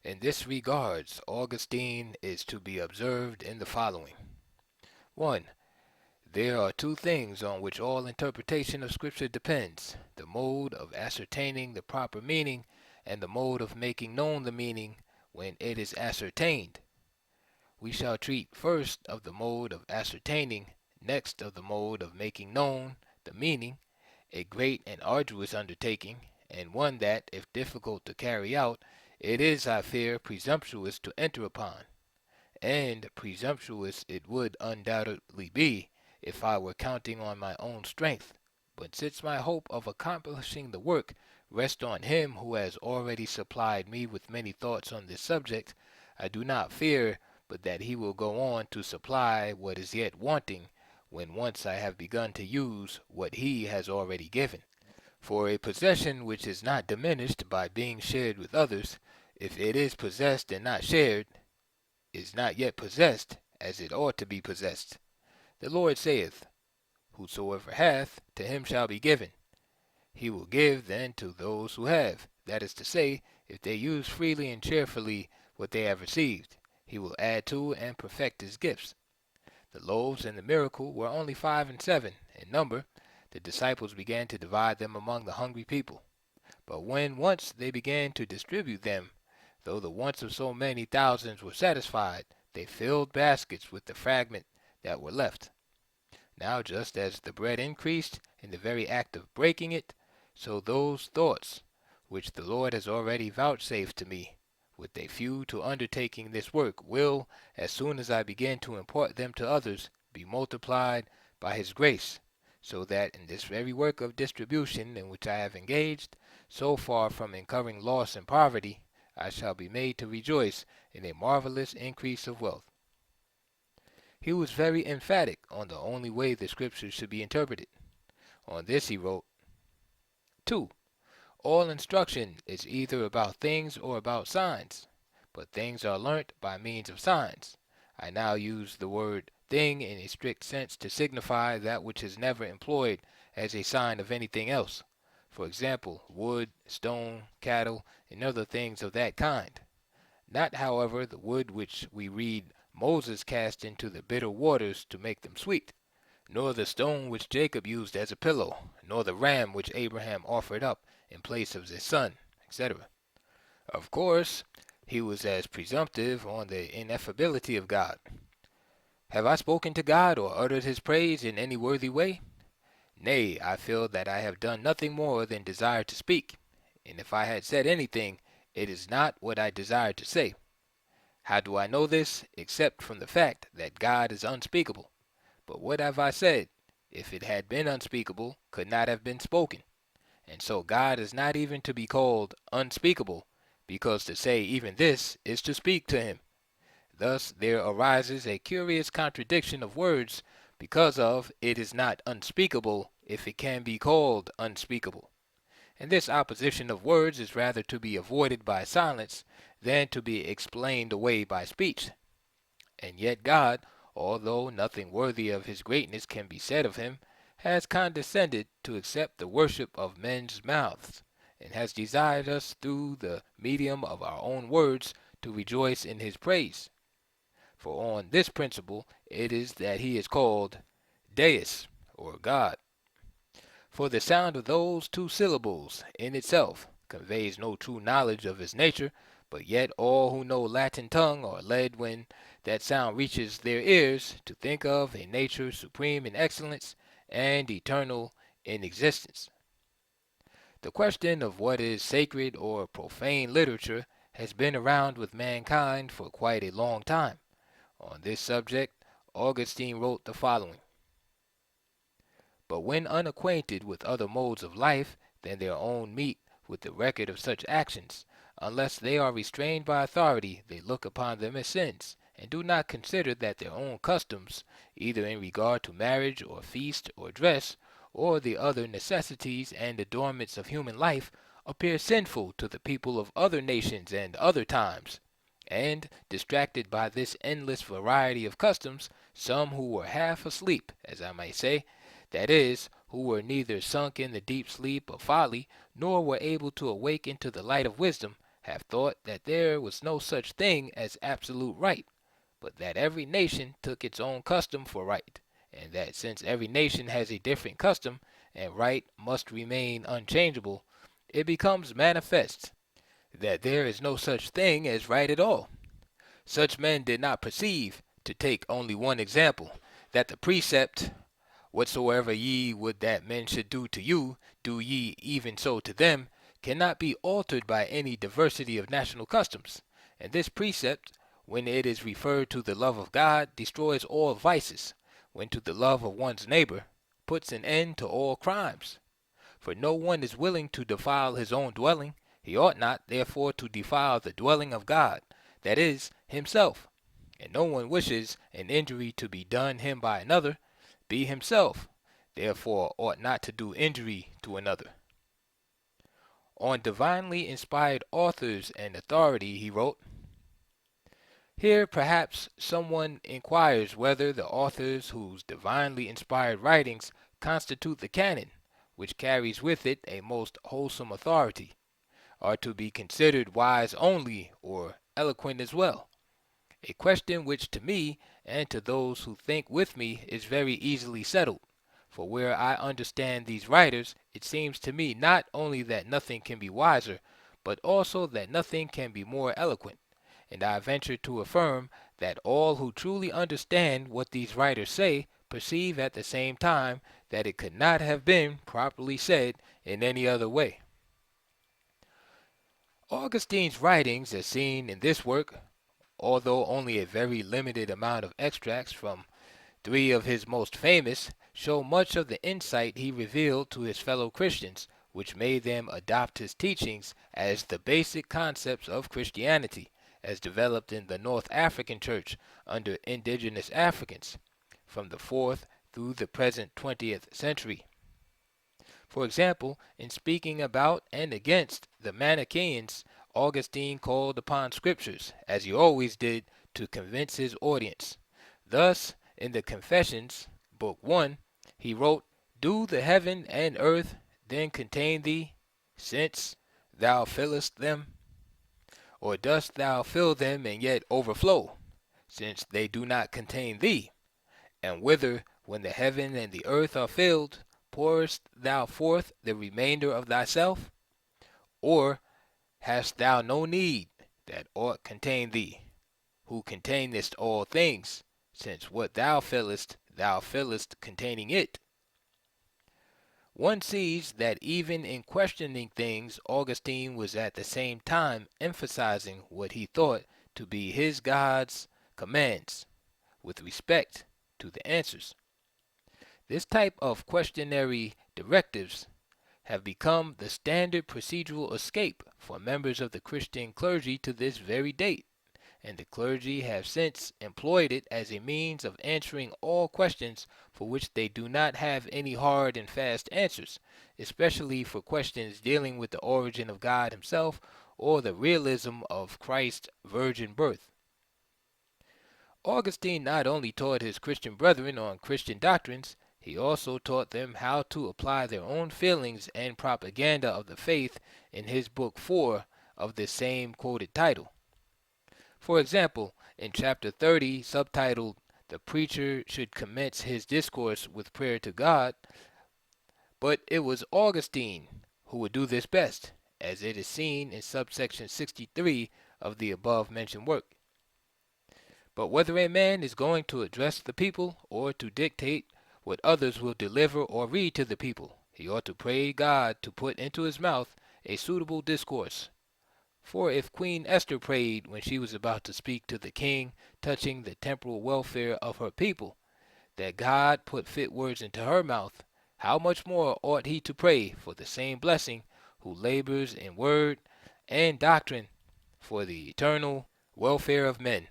In this regards, Augustine is to be observed in the following. 1. There are two things on which all interpretation of Scripture depends: the mode of ascertaining the proper meaning, and the mode of making known the meaning when it is ascertained. We shall treat first of the mode of ascertaining, next of the mode of making known the meaning, a great and arduous undertaking, and one that, if difficult to carry out, it is, I fear, presumptuous to enter upon. And presumptuous it would undoubtedly be if I were counting on my own strength. But since my hope of accomplishing the work rests on Him who has already supplied me with many thoughts on this subject, I do not fear but that He will go on to supply what is yet wanting when once I have begun to use what He has already given. For a possession which is not diminished by being shared with others, if it is possessed and not shared, is not yet possessed as it ought to be possessed. The Lord saith, Whosoever hath, to him shall be given. He will give then to those who have. That is to say, if they use freely and cheerfully what they have received, He will add to and perfect His gifts. The loaves in the miracle were only 5 and 7 in number. The disciples began to divide them among the hungry people. But when once they began to distribute them, though the wants of so many thousands were satisfied, they filled baskets with the fragment that were left. Now just as the bread increased in the very act of breaking it, so those thoughts which the Lord has already vouchsafed to me, with a view to undertaking this work, will, as soon as I begin to impart them to others, be multiplied by His grace, so that in this very work of distribution in which I have engaged, so far from incurring loss and poverty, I shall be made to rejoice in a marvelous increase of wealth. He was very emphatic on the only way the Scriptures should be interpreted. On this he wrote, 2. All instruction is either about things or about signs, but things are learnt by means of signs. I now use the word thing in a strict sense to signify that which is never employed as a sign of anything else. For example, wood, stone, cattle, and other things of that kind. Not, however, the wood which we read Moses cast into the bitter waters to make them sweet, nor the stone which Jacob used as a pillow, nor the ram which Abraham offered up in place of his son, etc. Of course, he was as presumptive on the ineffability of God. Have I spoken to God or uttered His praise in any worthy way? Nay, I feel that I have done nothing more than desire to speak, and if I had said anything, it is not what I desired to say. How do I know this, except from the fact that God is unspeakable? But what have I said, if it had been unspeakable, could not have been spoken? And so God is not even to be called unspeakable, because to say even this is to speak to Him. Thus there arises a curious contradiction of words, because of it is not unspeakable if it can be called unspeakable. And this opposition of words is rather to be avoided by silence than to be explained away by speech. And yet God, although nothing worthy of His greatness can be said of Him, has condescended to accept the worship of men's mouths, and has desired us through the medium of our own words to rejoice in His praise. For on this principle it is that He is called Deus, or God. For the sound of those two syllables in itself conveys no true knowledge of His nature, but yet all who know Latin tongue are led when that sound reaches their ears to think of a nature supreme in excellence and eternal in existence. The question of what is sacred or profane literature has been around with mankind for quite a long time. On this subject, Augustine wrote the following: But when unacquainted with other modes of life than their own meet with the record of such actions, unless they are restrained by authority, they look upon them as sins, and do not consider that their own customs, either in regard to marriage or feast or dress, or the other necessities and adornments of human life, appear sinful to the people of other nations and other times. And, distracted by this endless variety of customs, some who were half asleep, as I may say, that is, who were neither sunk in the deep sleep of folly, nor were able to awake into the light of wisdom, have thought that there was no such thing as absolute right, but that every nation took its own custom for right, and that since every nation has a different custom, and right must remain unchangeable, it becomes manifest that there is no such thing as right at all. Such men did not perceive, to take only one example, that the precept, "Whatsoever ye would that men should do to you, do ye even so to them," cannot be altered by any diversity of national customs. And this precept, when it is referred to the love of God, destroys all vices, when to the love of one's neighbor, puts an end to all crimes. For no one is willing to defile his own dwelling. He ought not, therefore, to defile the dwelling of God, that is, himself. And no one wishes an injury to be done him by another, be himself, therefore ought not to do injury to another. On divinely inspired authors and authority, he wrote, "Here perhaps someone inquires whether the authors whose divinely inspired writings constitute the canon, which carries with it a most wholesome authority, are to be considered wise only, or eloquent as well. A question which to me, and to those who think with me, is very easily settled. For where I understand these writers, it seems to me not only that nothing can be wiser, but also that nothing can be more eloquent. And I venture to affirm that all who truly understand what these writers say perceive at the same time that it could not have been properly said in any other way." Augustine's writings, as seen in this work, although only a very limited amount of extracts from three of his most famous, show much of the insight he revealed to his fellow Christians, which made them adopt his teachings as the basic concepts of Christianity, as developed in the North African Church under indigenous Africans, from the 4th through the present 20th century. For example, in speaking about and against the Manichaeans, Augustine called upon Scriptures, as he always did, to convince his audience. Thus, in the Confessions, Book 1, he wrote, "Do the heaven and earth then contain thee, since thou fillest them? Or dost thou fill them and yet overflow, since they do not contain thee? And whither, when the heaven and the earth are filled, pourest thou forth the remainder of thyself? Or hast thou no need that aught contain thee, who containest all things, since what thou fillest containing it?" One sees that even in questioning things, Augustine was at the same time emphasizing what he thought to be his God's commands, with respect to the answers. This type of questionary directives have become the standard procedural escape for members of the Christian clergy to this very date, and the clergy have since employed it as a means of answering all questions for which they do not have any hard and fast answers, especially for questions dealing with the origin of God himself or the realism of Christ's virgin birth. Augustine not only taught his Christian brethren on Christian doctrines, he also taught them how to apply their own feelings and propaganda of the faith in his book 4 of this same quoted title. For example, in chapter 30, subtitled, "The Preacher Should Commence His Discourse with Prayer to God," but it was Augustine who would do this best, as it is seen in subsection 63 of the above mentioned work. But whether a man is going to address the people or to dictate what others will deliver or read to the people, he ought to pray God to put into his mouth a suitable discourse. For if Queen Esther prayed when she was about to speak to the king touching the temporal welfare of her people, that God put fit words into her mouth, how much more ought he to pray for the same blessing who labors in word and doctrine for the eternal welfare of men?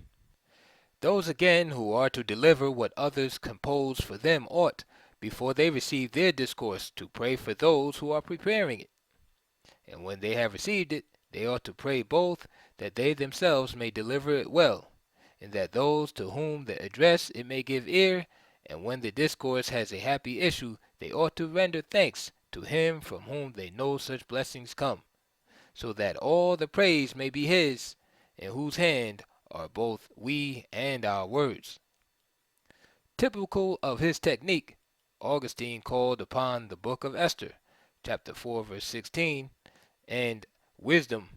Those again who are to deliver what others compose for them ought, before they receive their discourse, to pray for those who are preparing it. And when they have received it, they ought to pray both that they themselves may deliver it well, and that those to whom the address it may give ear, and when the discourse has a happy issue, they ought to render thanks to him from whom they know such blessings come. so that all the praise may be his, in whose hand are both we and our words. Typical of his technique, Augustine called upon the book of Esther, chapter 4, verse 16, and Wisdom,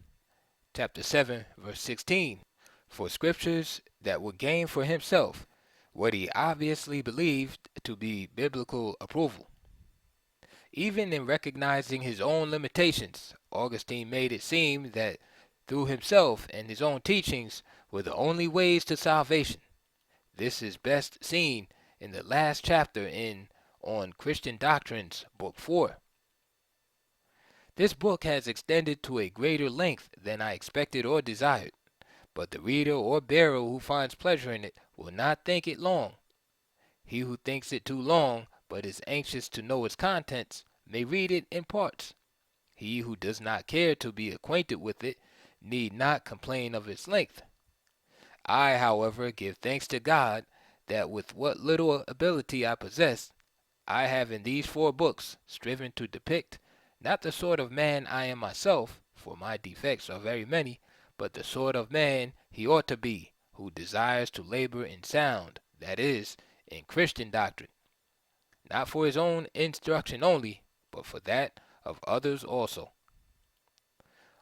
chapter 7, verse 16, for scriptures that would gain for himself what he obviously believed to be biblical approval. Even in recognizing his own limitations, Augustine made it seem that through himself and his own teachings were the only ways to salvation. This is best seen in the last chapter in On Christian Doctrines, Book 4. This book has extended to a greater length than I expected or desired, but the reader or bearer who finds pleasure in it will not think it long. He who thinks it too long, but is anxious to know its contents, may read it in parts. He who does not care to be acquainted with it need not complain of its length. I, however, give thanks to God that with what little ability I possess, I have in these 4 books striven to depict not the sort of man I am myself, for my defects are very many, but the sort of man he ought to be, who desires to labor in sound, that is, in Christian doctrine, not for his own instruction only, but for that of others also.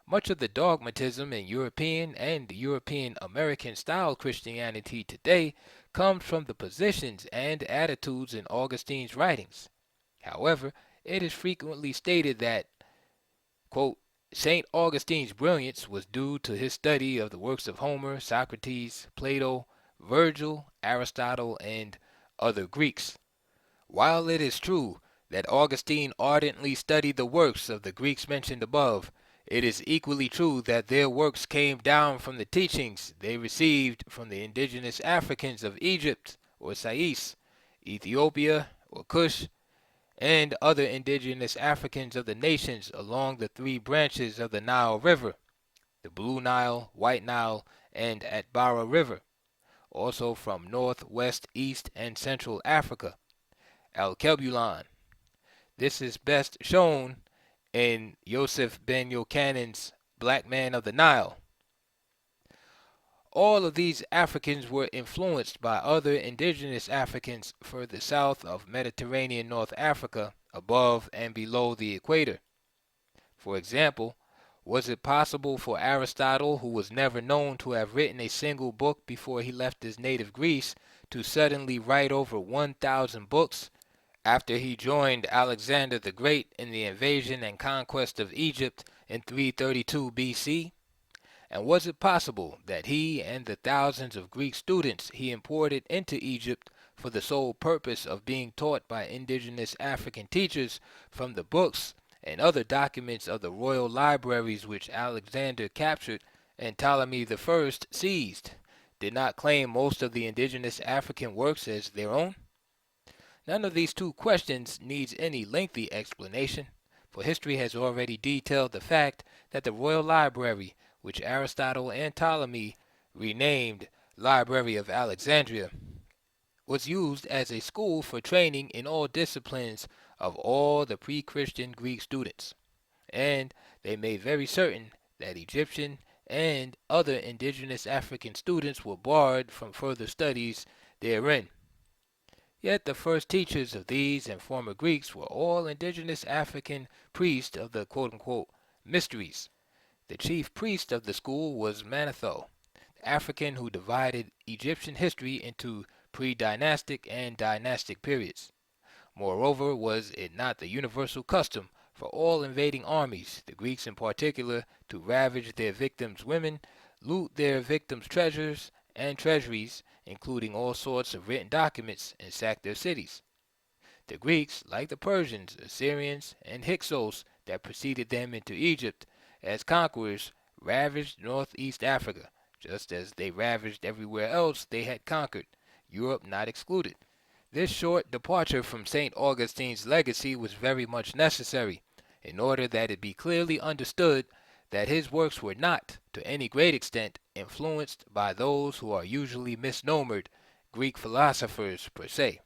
Much of the dogmatism in European and European American style Christianity today comes from the positions and attitudes in Augustine's writings. However, it is frequently stated that, quote, St. Augustine's brilliance was due to his study of the works of Homer, Socrates, Plato, Virgil, Aristotle, and other Greeks. While it is true that Augustine ardently studied the works of the Greeks mentioned above, it is equally true that their works came down from the teachings they received from the indigenous Africans of Egypt or Sais, Ethiopia or Cush, and other indigenous Africans of the nations along the 3 branches of the Nile River, the Blue Nile, White Nile, and Atbara River, also from North, West, East, and Central Africa, Alkebulan. This is best shown in Yosef ben Jochannon's Black Man of the Nile. All of these Africans were influenced by other indigenous Africans further south of Mediterranean North Africa, above and below the equator. For example, was it possible for Aristotle, who was never known to have written a single book before he left his native Greece, to suddenly write over 1,000 books after he joined Alexander the Great in the invasion and conquest of Egypt in 332 BC? And was it possible that he and the thousands of Greek students he imported into Egypt for the sole purpose of being taught by indigenous African teachers from the books and other documents of the royal libraries which Alexander captured and Ptolemy I seized, did not claim most of the indigenous African works as their own? None of these 2 questions needs any lengthy explanation, for history has already detailed the fact that the royal library, which Aristotle and Ptolemy renamed Library of Alexandria, was used as a school for training in all disciplines of all the pre-Christian Greek students, and they made very certain that Egyptian and other indigenous African students were barred from further studies therein. Yet the first teachers of these and former Greeks were all indigenous African priests of the quote-unquote mysteries. The chief priest of the school was Manetho, the African who divided Egyptian history into pre-dynastic and dynastic periods. Moreover, was it not the universal custom for all invading armies, the Greeks in particular, to ravage their victims' women, loot their victims' treasures and treasuries, including all sorts of written documents, and sack their cities? The Greeks, like the Persians, Assyrians, and Hyksos that preceded them into Egypt as conquerors, ravaged northeast Africa, just as they ravaged everywhere else they had conquered, Europe not excluded. This short departure from St. Augustine's legacy was very much necessary, in order that it be clearly understood that his works were not, to any great extent, influenced by those who are usually misnomered Greek philosophers per se,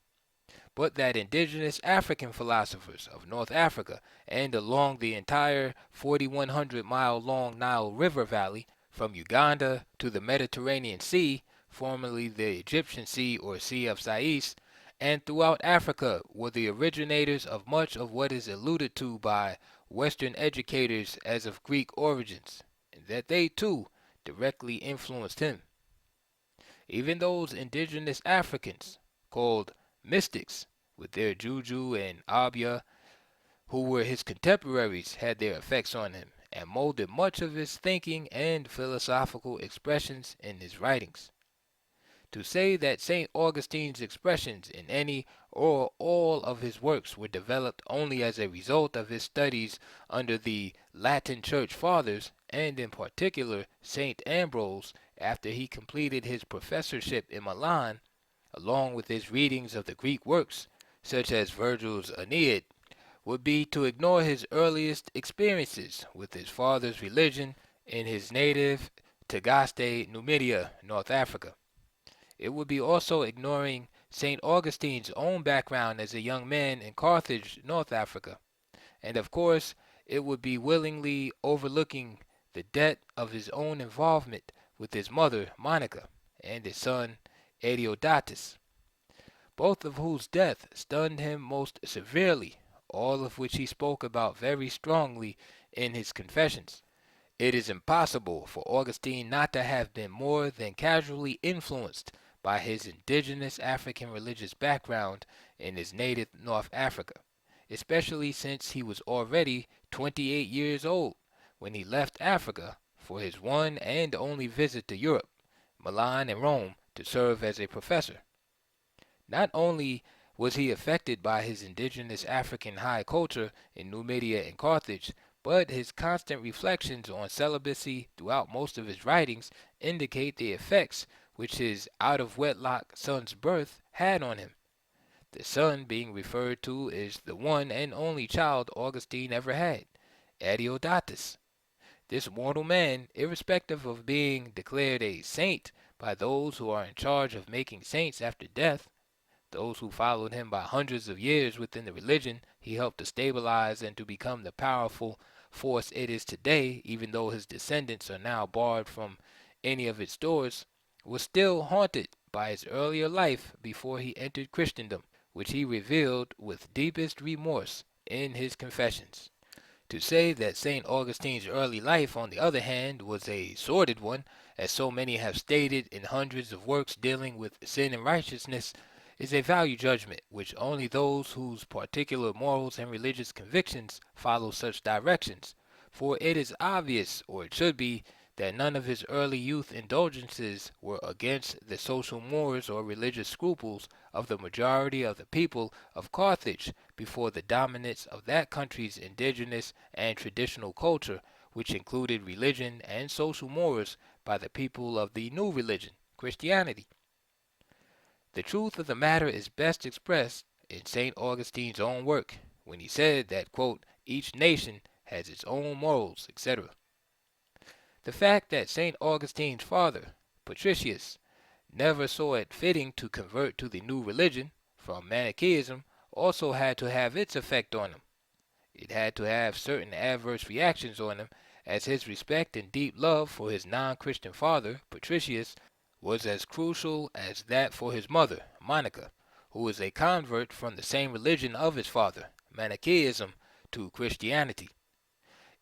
but that indigenous African philosophers of North Africa and along the entire 4,100-mile long Nile River Valley, from Uganda to the Mediterranean Sea, formerly the Egyptian Sea or Sea of Sais, and throughout Africa were the originators of much of what is alluded to by Western educators as of Greek origins, and that they too directly influenced him. Even those indigenous Africans, called mystics, with their juju and abya, who were his contemporaries, had their effects on him, and molded much of his thinking and philosophical expressions in his writings. To say that St. Augustine's expressions in any or all of his works were developed only as a result of his studies under the Latin Church Fathers, and in particular St. Ambrose, after he completed his professorship in Milan, along with his readings of the Greek works, such as Virgil's Aeneid, would be to ignore his earliest experiences with his father's religion in his native Tagaste, Numidia, North Africa. It would be also ignoring St. Augustine's own background as a young man in Carthage, North Africa. And of course, it would be willingly overlooking the debt of his own involvement with his mother, Monica, and his son, Adeodatus, both of whose death stunned him most severely, all of which he spoke about very strongly in his Confessions. It is impossible for Augustine not to have been more than casually influenced by his indigenous African religious background in his native North Africa, especially since he was already 28 years old when he left Africa for his one and only visit to Europe, Milan and Rome, to serve as a professor. Not only was he affected by his indigenous African high culture in Numidia and Carthage, but his constant reflections on celibacy throughout most of his writings indicate the effects which his out-of-wedlock son's birth had on him. The son being referred to is the one and only child Augustine ever had, Adeodatus. This mortal man, irrespective of being declared a saint by those who are in charge of making saints after death, those who followed him by hundreds of years within the religion he helped to stabilize and to become the powerful force it is today, even though his descendants are now barred from any of its doors, was still haunted by his earlier life before he entered Christendom, which he revealed with deepest remorse in his Confessions. To say that St. Augustine's early life, on the other hand, was a sordid one, as so many have stated in hundreds of works dealing with sin and righteousness, is a value judgment which only those whose particular morals and religious convictions follow such directions, for it is obvious, or it should be, that none of his early youth indulgences were against the social mores or religious scruples of the majority of the people of Carthage before the dominance of that country's indigenous and traditional culture, which included religion and social mores by the people of the new religion, Christianity. The truth of the matter is best expressed in St. Augustine's own work, when he said that, quote, each nation has its own morals, etc. The fact that St. Augustine's father, Patricius, never saw it fitting to convert to the new religion from Manichaeism also had to have its effect on him. It had to have certain adverse reactions on him, as his respect and deep love for his non-Christian father, Patricius, was as crucial as that for his mother, Monica, who was a convert from the same religion of his father, Manichaeism, to Christianity.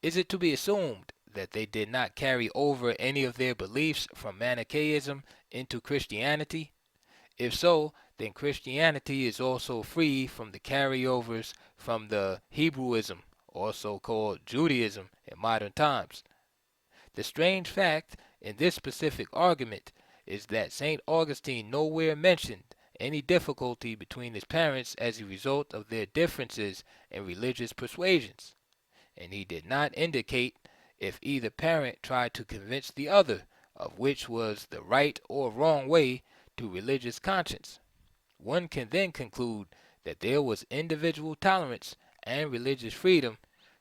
Is it to be assumed that they did not carry over any of their beliefs from Manichaeism into Christianity? If so, then Christianity is also free from the carryovers from the Hebrewism, also called Judaism in modern times. The strange fact in this specific argument is that St. Augustine nowhere mentioned any difficulty between his parents as a result of their differences in religious persuasions, and he did not indicate if either parent tried to convince the other of which was the right or wrong way to religious conscience. One can then conclude that there was individual tolerance and religious freedom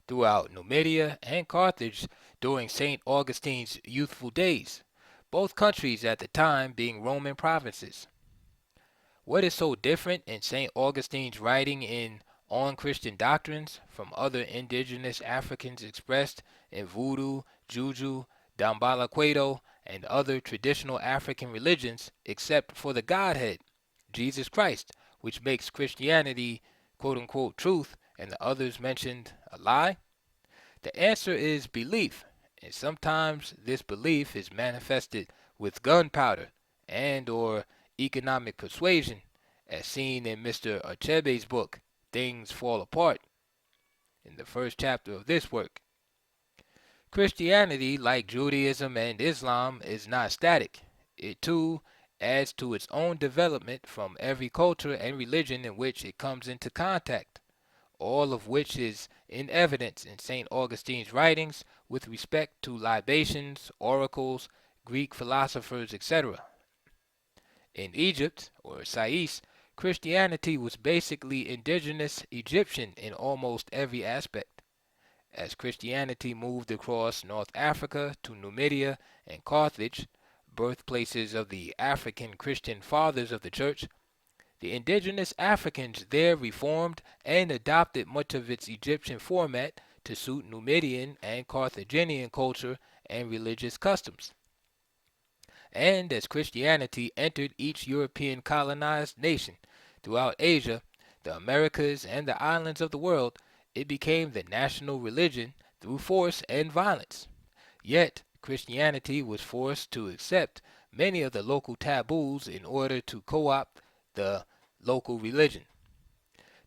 throughout Numidia and Carthage during St. Augustine's youthful days, both countries at the time being Roman provinces. What is so different in St. Augustine's writing in On Christian Doctrines from other indigenous Africans expressed in voodoo, juju, dambalaquedo, and other traditional African religions except for the Godhead, Jesus Christ, which makes Christianity quote unquote truth and the others mentioned a lie? The answer is belief, and sometimes this belief is manifested with gunpowder and or economic persuasion, as seen in Mr. Achebe's book, Things Fall Apart, in the first chapter of this work. Christianity, like Judaism and Islam, is not static. It too adds to its own development from every culture and religion in which it comes into contact, all of which is in evidence in St. Augustine's writings with respect to libations, oracles, Greek philosophers, etc. In Egypt, or Sais, Christianity was basically indigenous Egyptian in almost every aspect. As Christianity moved across North Africa to Numidia and Carthage, birthplaces of the African Christian fathers of the Church, the indigenous Africans there reformed and adopted much of its Egyptian format to suit Numidian and Carthaginian culture and religious customs. And as Christianity entered each European colonized nation throughout Asia, the Americas, and the islands of the world, it became the national religion through force and violence. Yet, Christianity was forced to accept many of the local taboos in order to co-opt the local religion.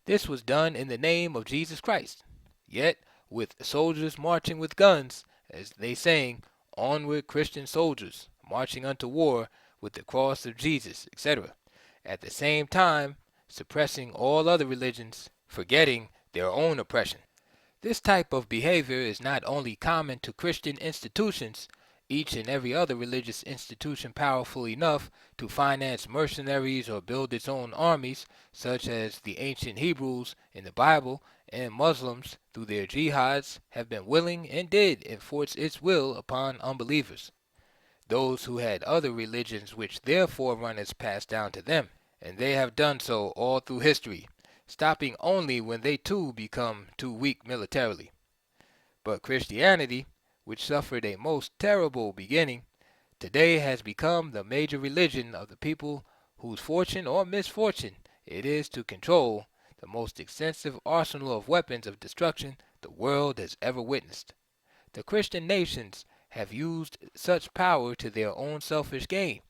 This was done in the name of Jesus Christ. Yet, with soldiers marching with guns, as they sang, "Onward, Christian soldiers, marching unto war with the cross of Jesus," etc., at the same time suppressing all other religions, forgetting their own oppression. This type of behavior is not only common to Christian institutions, each and every other religious institution powerful enough to finance mercenaries or build its own armies, such as the ancient Hebrews in the Bible, and Muslims through their jihads have been willing and did enforce its will upon unbelievers, those who had other religions which their forerunners passed down to them, and they have done so all through history, stopping only when they too become too weak militarily. But Christianity, which suffered a most terrible beginning, today has become the major religion of the people whose fortune or misfortune it is to control the most extensive arsenal of weapons of destruction the world has ever witnessed. The Christian nations have used such power to their own selfish gain.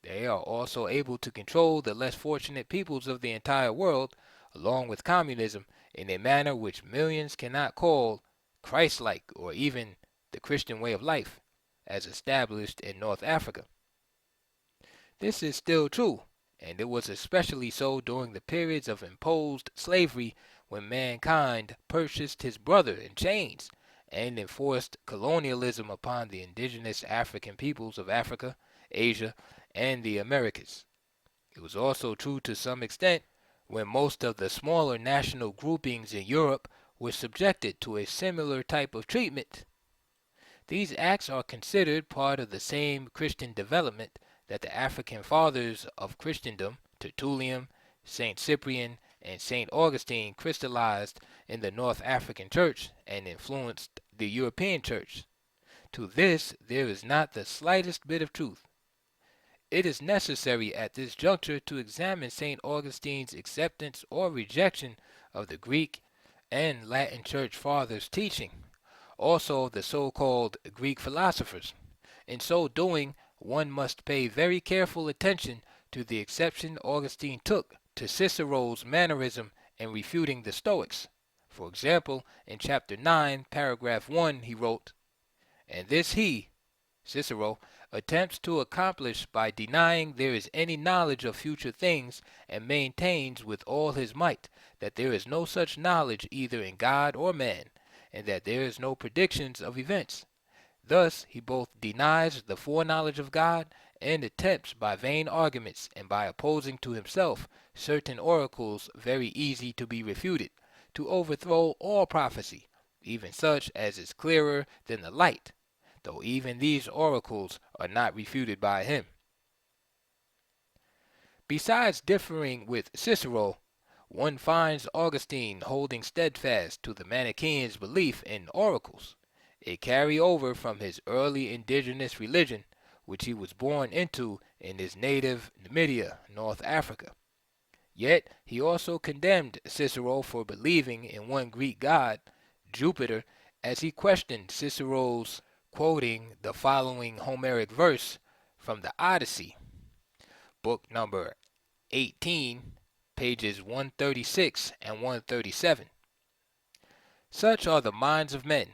They are also able to control the less fortunate peoples of the entire world, along with communism, in a manner which millions cannot call Christ-like or even the Christian way of life, as established in North Africa. This is still true, and it was especially so during the periods of imposed slavery when mankind purchased his brother in chains and enforced colonialism upon the indigenous African peoples of Africa, Asia, and the Americas. It was also true to some extent when most of the smaller national groupings in Europe were subjected to a similar type of treatment. These acts are considered part of the same Christian development that the African fathers of Christendom, Tertullian, St. Cyprian, and St. Augustine, crystallized in the North African Church and influenced the European Church. To this there is not the slightest bit of truth. It is necessary at this juncture to examine St. Augustine's acceptance or rejection of the Greek and Latin Church Fathers' teaching, also of the so-called Greek philosophers. In so doing, one must pay very careful attention to the exception Augustine took to Cicero's mannerism in refuting the Stoics. For example, in chapter 9, paragraph 1, he wrote, "And this he," Cicero, "attempts to accomplish by denying there is any knowledge of future things, and maintains with all his might that there is no such knowledge either in God or man, and that there is no predictions of events. Thus he both denies the foreknowledge of God, and attempts by vain arguments and by opposing to himself certain oracles very easy to be refuted, to overthrow all prophecy, even such as is clearer than the light, though even these oracles are not refuted by him." Besides differing with Cicero, one finds Augustine holding steadfast to the Manichaeans' belief in oracles, a carry-over from his early indigenous religion, which he was born into in his native Numidia, North Africa. Yet he also condemned Cicero for believing in one Greek god, Jupiter, as he questioned Cicero's quoting the following Homeric verse from the Odyssey, book number 18, pages 136 and 137. Such are the minds of men,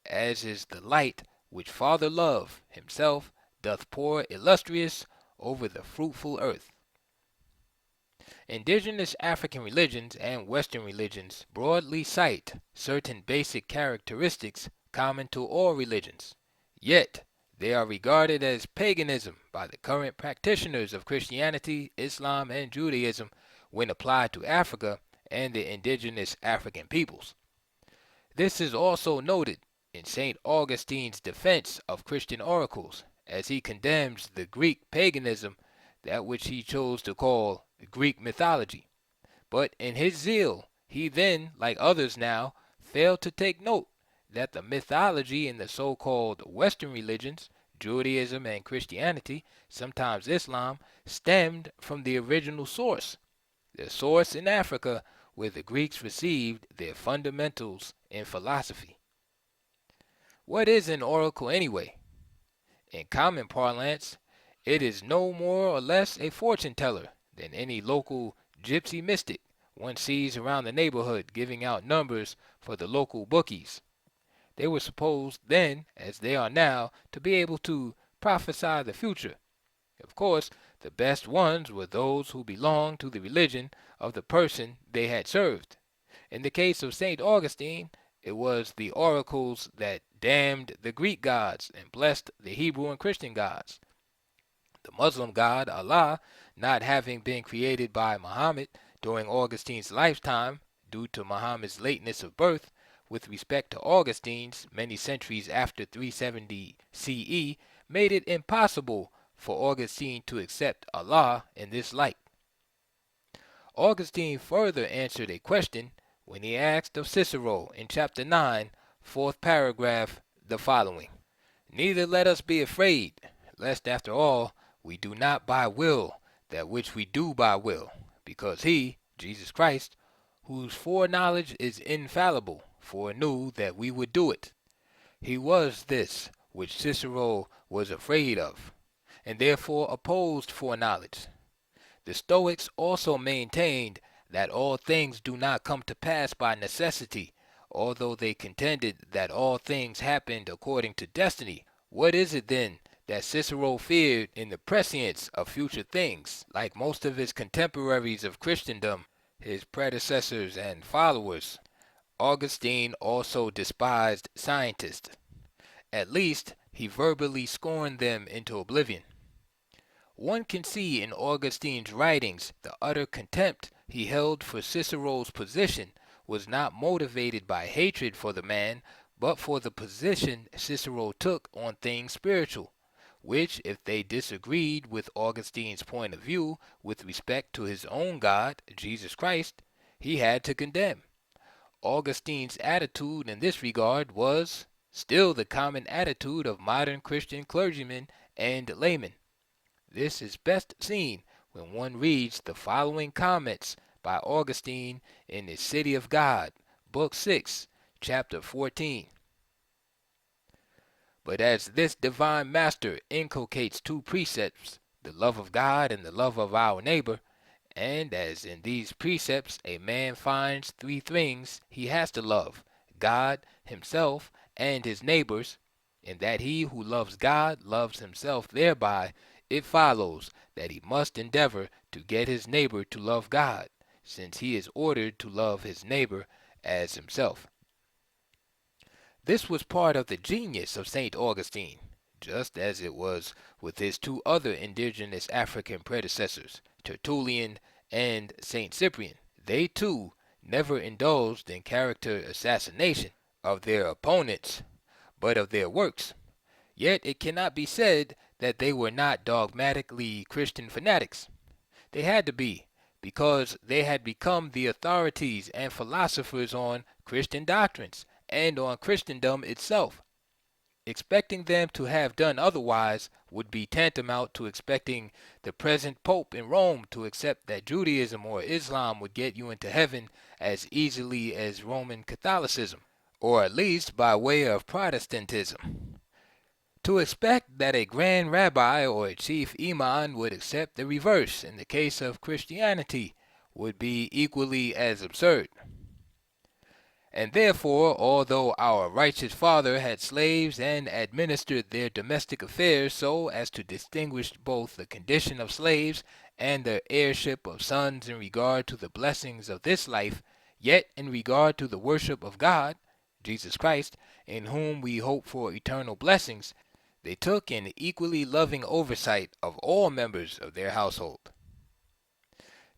as is the light which Father Love himself doth pour illustrious over the fruitful earth. Indigenous African religions and Western religions broadly cite certain basic characteristics common to all religions, yet they are regarded as paganism by the current practitioners of Christianity, Islam, and Judaism when applied to Africa and the indigenous African peoples. This is also noted in St. Augustine's defense of Christian oracles, as he condemns the Greek paganism, that which he chose to call Greek mythology. But in his zeal, he then, like others now, failed to take note that the mythology in the so-called Western religions, Judaism and Christianity, sometimes Islam, stemmed from the original source, the source in Africa where the Greeks received their fundamentals in philosophy. What is an oracle anyway? In common parlance, it is no more or less a fortune teller than any local gypsy mystic one sees around the neighborhood giving out numbers for the local bookies. They were supposed then, as they are now, to be able to prophesy the future. Of course, the best ones were those who belonged to the religion of the person they had served. In the case of St. Augustine, it was the oracles that damned the Greek gods and blessed the Hebrew and Christian gods. The Muslim god Allah, not having been created by Muhammad during Augustine's lifetime due to Muhammad's lateness of birth, with respect to Augustine's many centuries after 370 CE, made it impossible for Augustine to accept Allah in this light. Augustine further answered a question when he asked of Cicero in chapter 9, fourth paragraph, the following: "Neither let us be afraid, lest after all we do not by will that which we do by will, because he, Jesus Christ, whose foreknowledge is infallible, foreknew that we would do it. He was this which Cicero was afraid of, and therefore opposed foreknowledge. The Stoics also maintained that all things do not come to pass by necessity, although they contended that all things happened according to destiny. What is it then that Cicero feared in the prescience of future things? Like most of his contemporaries of Christendom, his predecessors and followers, Augustine also despised scientists. At least, he verbally scorned them into oblivion. One can see in Augustine's writings the utter contempt he held for Cicero's position was not motivated by hatred for the man, but for the position Cicero took on things spiritual, which, if they disagreed with Augustine's point of view with respect to his own God, Jesus Christ, he had to condemn. Augustine's attitude in this regard was still the common attitude of modern Christian clergymen and laymen. This is best seen when one reads the following comments by Augustine in the City of God, Book 6, Chapter 14. But as this divine master inculcates two precepts, the love of God and the love of our neighbor, and as in these precepts a man finds three things he has to love, God, himself, and his neighbors, and that he who loves God loves himself thereby, it follows that he must endeavor to get his neighbor to love God, since he is ordered to love his neighbor as himself. This was part of the genius of St. Augustine, just as it was with his two other indigenous African predecessors, Tertullian and St. Cyprian. They too never indulged in character assassination of their opponents, but of their works. Yet it cannot be said that they were not dogmatically Christian fanatics. They had to be, because they had become the authorities and philosophers on Christian doctrines and on Christendom itself. Expecting them to have done otherwise would be tantamount to expecting the present Pope in Rome to accept that Judaism or Islam would get you into heaven as easily as Roman Catholicism, or at least by way of Protestantism. To expect that a grand rabbi or a chief imam would accept the reverse in the case of Christianity would be equally as absurd. And therefore, although our righteous father had slaves and administered their domestic affairs so as to distinguish both the condition of slaves and the heirship of sons in regard to the blessings of this life, yet in regard to the worship of God, Jesus Christ, in whom we hope for eternal blessings, they took an equally loving oversight of all members of their household.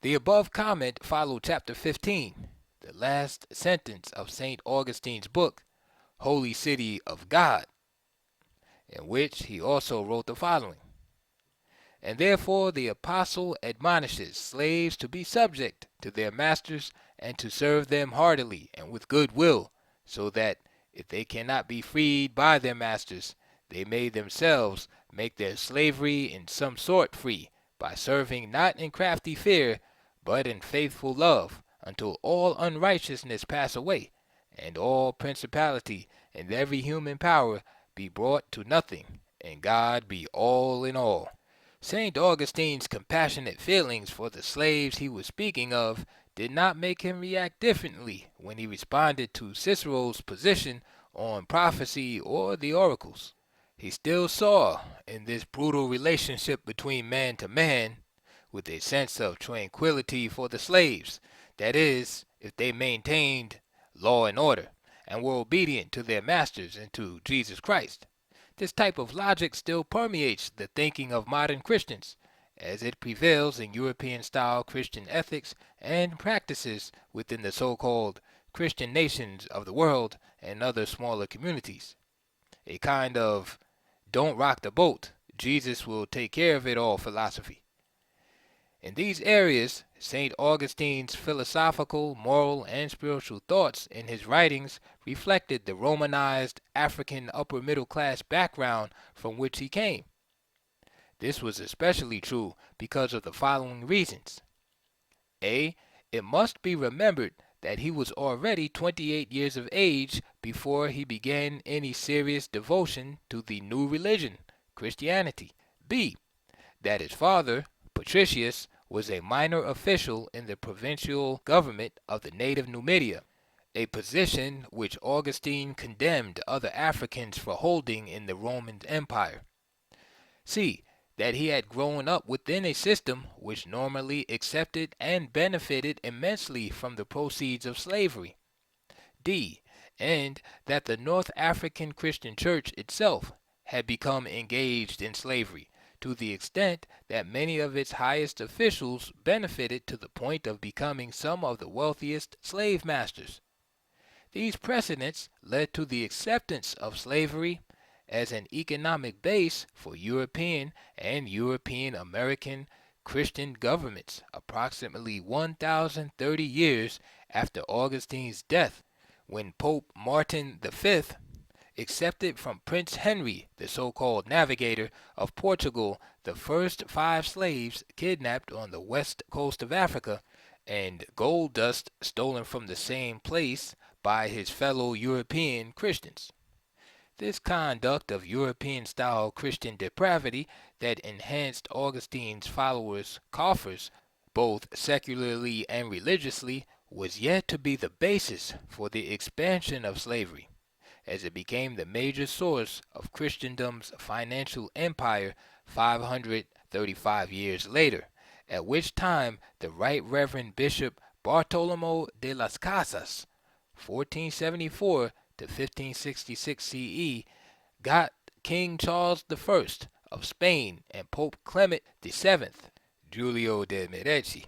The above comment followed chapter 15, the last sentence of St. Augustine's book, Holy City of God, in which he also wrote the following: And therefore the apostle admonishes slaves to be subject to their masters and to serve them heartily and with good will, so that, if they cannot be freed by their masters, they may themselves make their slavery in some sort free, by serving not in crafty fear, but in faithful love, until all unrighteousness pass away, and all principality and every human power be brought to nothing, and God be all in all. St. Augustine's compassionate feelings for the slaves he was speaking of did not make him react differently when he responded to Cicero's position on prophecy or the oracles. He still saw in this brutal relationship between man to man, with a sense of tranquility for the slaves, that is, if they maintained law and order, and were obedient to their masters and to Jesus Christ. This type of logic still permeates the thinking of modern Christians, as it prevails in European-style Christian ethics and practices within the so-called Christian nations of the world and other smaller communities. A kind of don't rock the boat, Jesus will take care of it all philosophy. In these areas, St. Augustine's philosophical, moral, and spiritual thoughts in his writings reflected the Romanized African upper-middle-class background from which he came. This was especially true because of the following reasons. A. It must be remembered that he was already 28 years of age before he began any serious devotion to the new religion, Christianity. B. That his father, Patricius, was a minor official in the provincial government of the native Numidia, a position which Augustine condemned other Africans for holding in the Roman Empire. C. That he had grown up within a system which normally accepted and benefited immensely from the proceeds of slavery. D. And that the North African Christian Church itself had become engaged in slavery, to the extent that many of its highest officials benefited to the point of becoming some of the wealthiest slave masters. These precedents led to the acceptance of slavery as an economic base for European and European American Christian governments approximately 1,030 years after Augustine's death, when Pope Martin V accepted from Prince Henry, the so-called navigator of Portugal, the first 5 slaves kidnapped on the west coast of Africa, and gold dust stolen from the same place by his fellow European Christians. This conduct of European-style Christian depravity that enhanced Augustine's followers' coffers, both secularly and religiously, was yet to be the basis for the expansion of slavery, as it became the major source of Christendom's financial empire 535 years later, at which time the Right Reverend Bishop Bartolomeo de las Casas, 1474 to 1566 CE, got King Charles I of Spain and Pope Clement VII, Giulio de' Medici,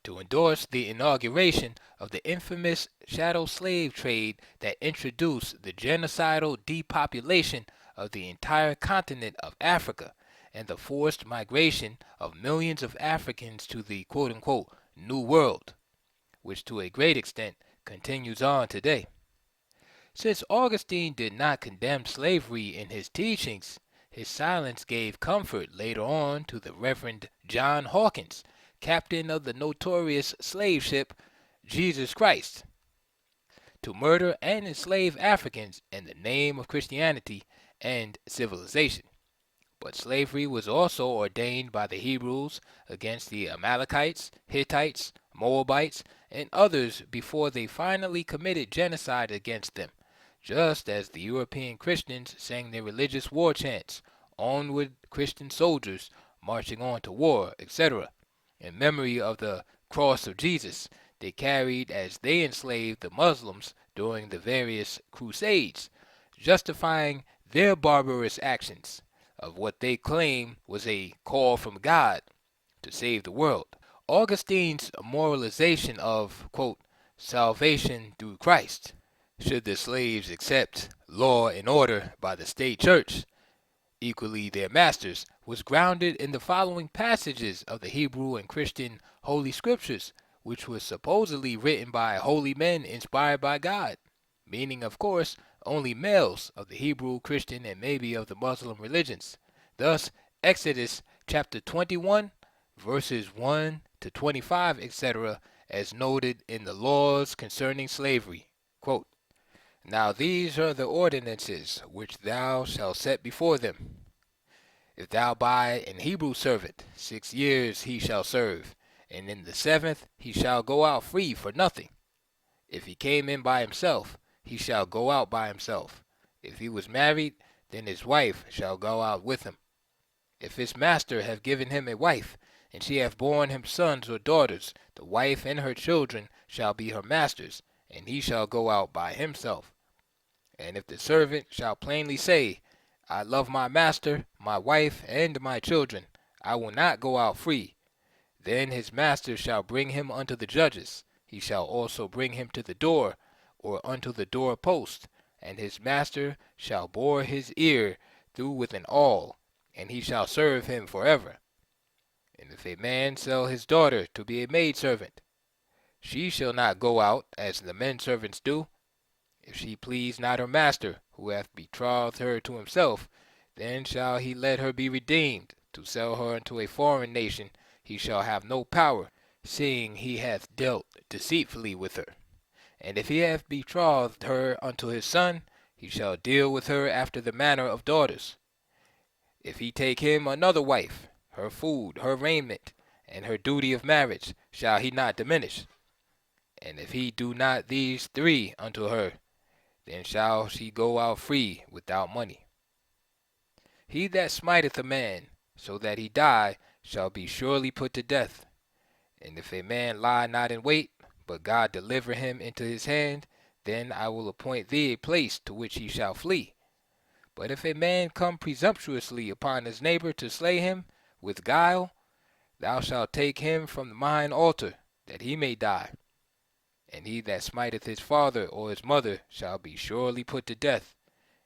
to endorse the inauguration of the infamous chattel slave trade that introduced the genocidal depopulation of the entire continent of Africa and the forced migration of millions of Africans to the quote-unquote New World, which to a great extent continues on today. Since Augustine did not condemn slavery in his teachings, his silence gave comfort later on to the Reverend John Hawkins, captain of the notorious slave ship Jesus Christ, to murder and enslave Africans in the name of Christianity and civilization. But slavery was also ordained by the Hebrews against the Amalekites, Hittites, Moabites, and others before they finally committed genocide against them, just as the European Christians sang their religious war chants, "Onward, Christian soldiers, marching on to war," etc., in memory of the cross of Jesus they carried as they enslaved the Muslims during the various crusades, justifying their barbarous actions of what they claim was a call from God to save the world. Augustine's moralization of, quote, salvation through Christ, should the slaves accept law and order by the state church, equally their masters, was grounded in the following passages of the Hebrew and Christian Holy Scriptures, which were supposedly written by holy men inspired by God, meaning, of course, only males of the Hebrew, Christian, and maybe of the Muslim religions. Thus, Exodus chapter 21, verses 1 to 25, etc., as noted in the laws concerning slavery. Quote, "Now these are the ordinances which thou shalt set before them. If thou buy an Hebrew servant, 6 years he shall serve, and in the 7th he shall go out free for nothing. If he came in by himself, he shall go out by himself. If he was married, then his wife shall go out with him. If his master have given him a wife, and she have borne him sons or daughters, the wife and her children shall be her master's, and he shall go out by himself. And if the servant shall plainly say, I love my master, my wife, and my children, I will not go out free, then his master shall bring him unto the judges. He shall also bring him to the door, or unto the door post, and his master shall bore his ear through with an awl, and he shall serve him forever. And if a man sell his daughter to be a maidservant, she shall not go out as the men servants do. If she please not her master, who hath betrothed her to himself, then shall he let her be redeemed. To sell her unto a foreign nation he shall have no power, seeing he hath dealt deceitfully with her. And if he hath betrothed her unto his son, he shall deal with her after the manner of daughters. If he take him another wife, her food, her raiment, and her duty of marriage shall he not diminish. And if he do not these three unto her, then shall she go out free without money. He that smiteth a man, so that he die, shall be surely put to death. And if a man lie not in wait, but God deliver him into his hand, then I will appoint thee a place to which he shall flee. But if a man come presumptuously upon his neighbor to slay him with guile, thou shalt take him from mine altar, that he may die. And he that smiteth his father or his mother shall be surely put to death.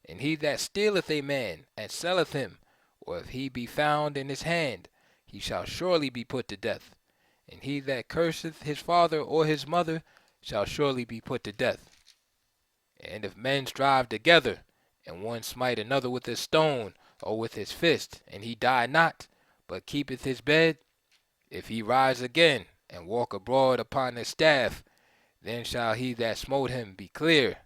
And he that stealeth a man and selleth him, or if he be found in his hand, he shall surely be put to death. And he that curseth his father or his mother shall surely be put to death. And if men strive together, and one smite another with a stone or with his fist, and he die not, but keepeth his bed, if he rise again and walk abroad upon his staff, then shall he that smote him be clear,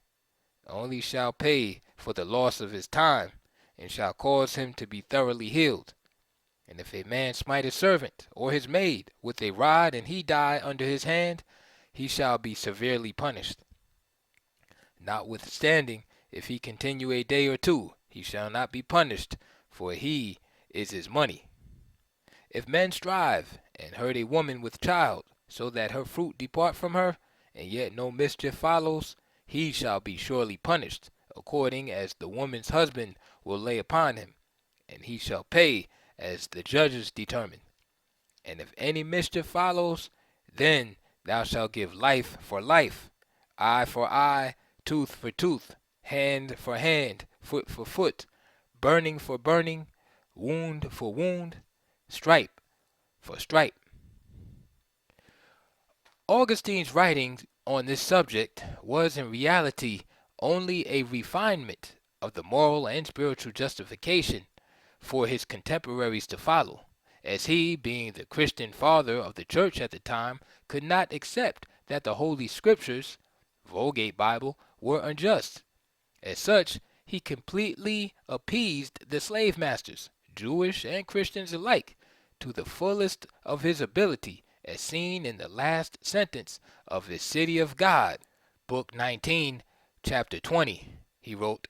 only shall pay for the loss of his time, and shall cause him to be thoroughly healed. And if a man smite his servant or his maid with a rod, and he die under his hand, he shall be severely punished. Notwithstanding, if he continue a day or two, he shall not be punished, for he is his money. If men strive, and hurt a woman with child, so that her fruit depart from her, and yet no mischief follows, he shall be surely punished, according as the woman's husband will lay upon him, and he shall pay as the judges determine. And if any mischief follows, then thou shalt give life for life, eye for eye, tooth for tooth, hand for hand, foot for foot, burning for burning, wound for wound, stripe for stripe. Augustine's writing on this subject was in reality only a refinement of the moral and spiritual justification for his contemporaries to follow, as he, being the Christian father of the church at the time, could not accept that the Holy Scriptures, Vulgate Bible, were unjust. As such, he completely appeased the slave masters, Jewish and Christians alike, to the fullest of his ability, as seen in the last sentence of his City of God, Book 19, Chapter 20. He wrote,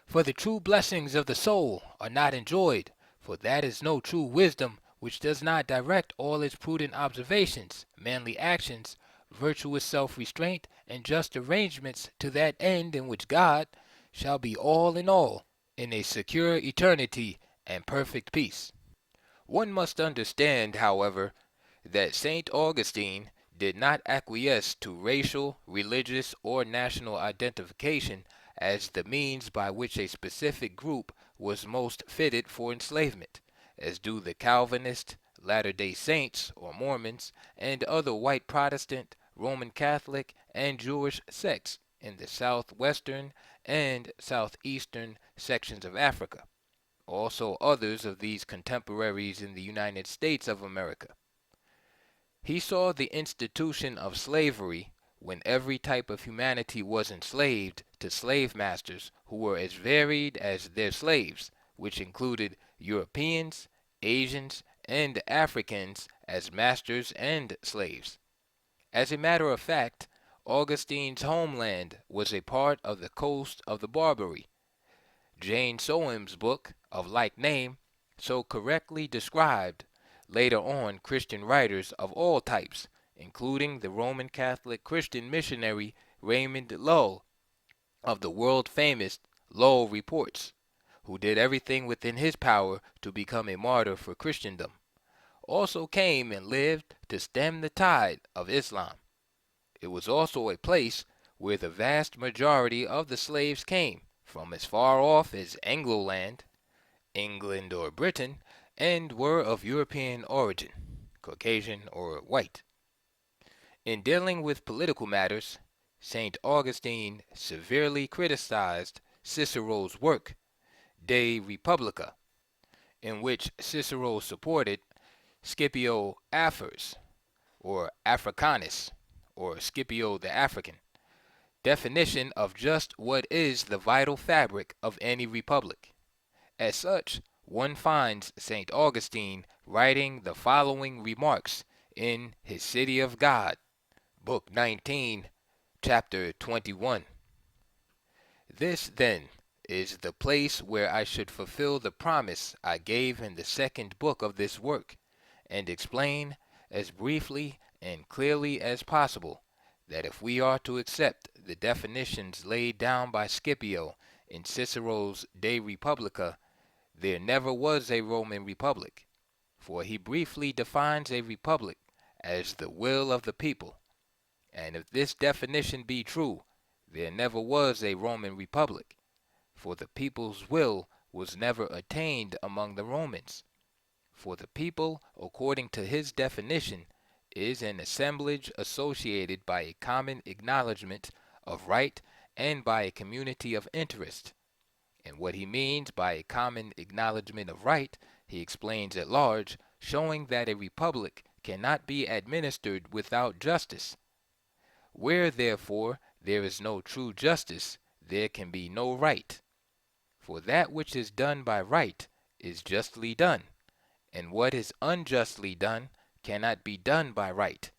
"For the true blessings of the soul are not enjoyed, for that is no true wisdom which does not direct all its prudent observations, manly actions, virtuous self-restraint, and just arrangements to that end in which God shall be all in a secure eternity and perfect peace." One must understand, however, that St. Augustine did not acquiesce to racial, religious, or national identification as the means by which a specific group was most fitted for enslavement, as do the Calvinist, Latter-day Saints or Mormons, and other white Protestant, Roman Catholic, and Jewish sects in the southwestern and southeastern sections of Africa. Also others of these contemporaries in the United States of America. He saw the institution of slavery, when every type of humanity was enslaved, to slave masters who were as varied as their slaves, which included Europeans, Asians, and Africans as masters and slaves. As a matter of fact, Augustine's homeland was a part of the coast of the Barbary. Jane Soam's book of like name so correctly described later on Christian writers of all types, including the Roman Catholic Christian missionary Raymond Lull of the world-famous Lull Reports, who did everything within his power to become a martyr for Christendom, also came and lived to stem the tide of Islam. It was also a place where the vast majority of the slaves came from as far off as Angloland, England or Britain, and were of European origin, Caucasian or white. In dealing with political matters, St. Augustine severely criticized Cicero's work, De Republica, in which Cicero supported Scipio Afer's, or Africanus, or Scipio the African, definition of just what is the vital fabric of any republic. As such, one finds St. Augustine writing the following remarks in his City of God, Book 19, Chapter 21. "This, then, is the place where I should fulfill the promise I gave in the second book of this work, and explain, as briefly and clearly as possible, that if we are to accept the definitions laid down by Scipio in Cicero's De Republica, there never was a Roman Republic, for he briefly defines a republic as the will of the people, and if this definition be true, there never was a Roman Republic, for the people's will was never attained among the Romans. For the people, according to his definition, is an assemblage associated by a common acknowledgment of right and by a community of interest. And what he means by a common acknowledgment of right, he explains at large, showing that a republic cannot be administered without justice. Where, therefore, there is no true justice, there can be no right. For that which is done by right is justly done, and what is unjustly done cannot be done by right.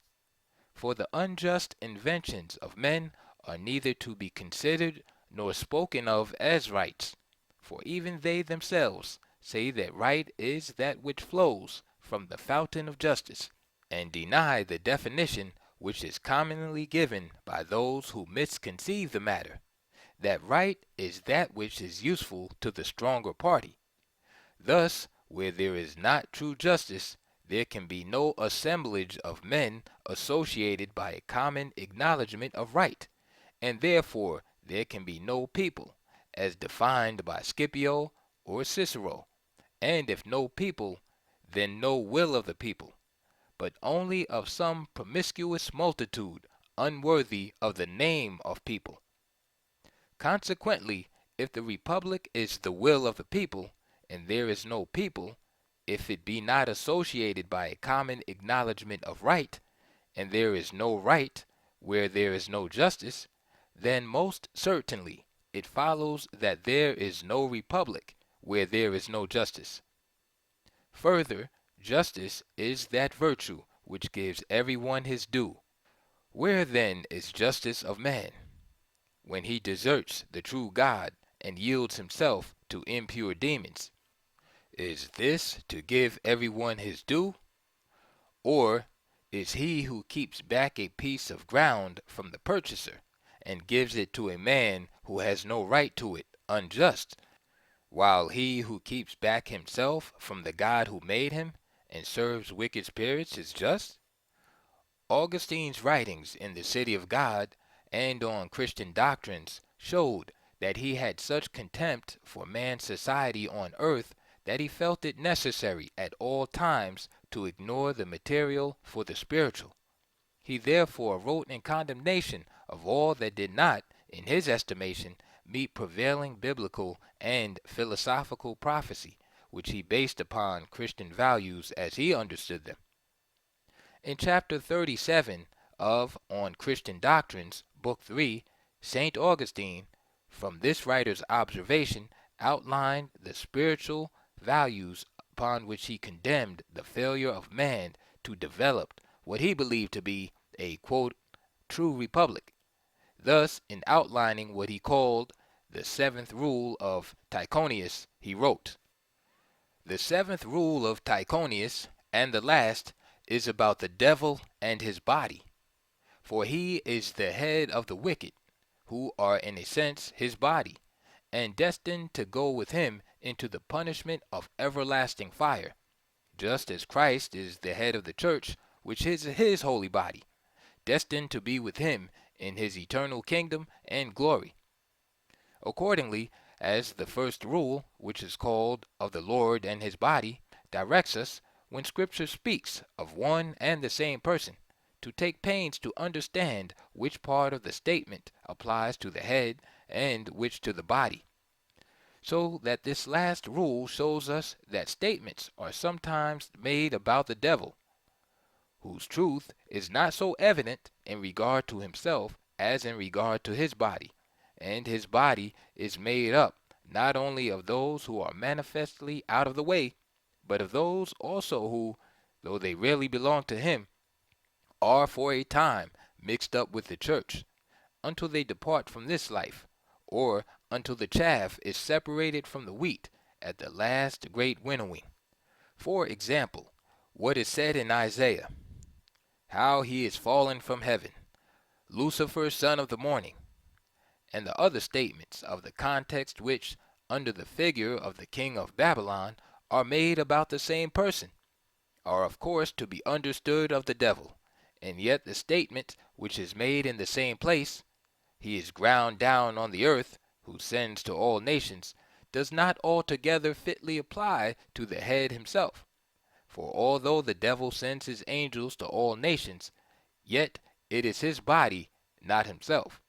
For the unjust inventions of men are neither to be considered nor spoken of as rights, for even they themselves say that right is that which flows from the fountain of justice, and deny the definition which is commonly given by those who misconceive the matter, that right is that which is useful to the stronger party. Thus, where there is not true justice, there can be no assemblage of men associated by a common acknowledgment of right, and therefore there can be no people, as defined by Scipio or Cicero, And if no people, then no will of the people, but only of some promiscuous multitude, unworthy of the name of people. Consequently, if the republic is the will of the people, and there is no people, if it be not associated by a common acknowledgment of right, and there is no right where there is no justice, then most certainly it follows that there is no republic where there is no justice. Further, justice is that virtue which gives everyone his due. Where then is justice of man? When he deserts the true God and yields himself to impure demons. Is this to give everyone his due? Or is he who keeps back a piece of ground from the purchaser and gives it to a man who has no right to it unjust, while he who keeps back himself from the God who made him and serves wicked spirits is just? Augustine's writings in the City of God and on Christian doctrines showed that he had such contempt for man's society on earth that he felt it necessary at all times to ignore the material for the spiritual. He therefore wrote in condemnation of all that did not, in his estimation, meet prevailing biblical and philosophical prophecy, which he based upon Christian values as he understood them. In chapter 37 of On Christian Doctrines, Book 3, St. Augustine, from this writer's observation, outlined the spiritual values upon which he condemned the failure of man to develop what he believed to be a, quote, true republic. Thus, in outlining what he called the seventh rule of Tychonius, he wrote, "The seventh rule of Tychonius, and the last, is about the devil and his body. For he is the head of the wicked, who are in a sense his body, and destined to go with him into the punishment of everlasting fire, just as Christ is the head of the church, which is his holy body, destined to be with him in his eternal kingdom and glory. Accordingly, as the first rule, which is called of the Lord and his body, directs us, when Scripture speaks of one and the same person, to take pains to understand which part of the statement applies to the head and which to the body. So that this last rule shows us that statements are sometimes made about the devil, whose truth is not so evident in regard to himself as in regard to his body, and his body is made up not only of those who are manifestly out of the way, but of those also who, though they really belong to him, are for a time mixed up with the church, until they depart from this life, or until the chaff is separated from the wheat at the last great winnowing. For example, what is said in Isaiah, how he is fallen from heaven, Lucifer, son of the morning, and the other statements of the context which, under the figure of the king of Babylon, are made about the same person, are of course to be understood of the devil, and yet the statement which is made in the same place, he is ground down on the earth, who sends to all nations, does not altogether fitly apply to the head himself. For although the devil sends his angels to all nations, yet it is his body, not himself,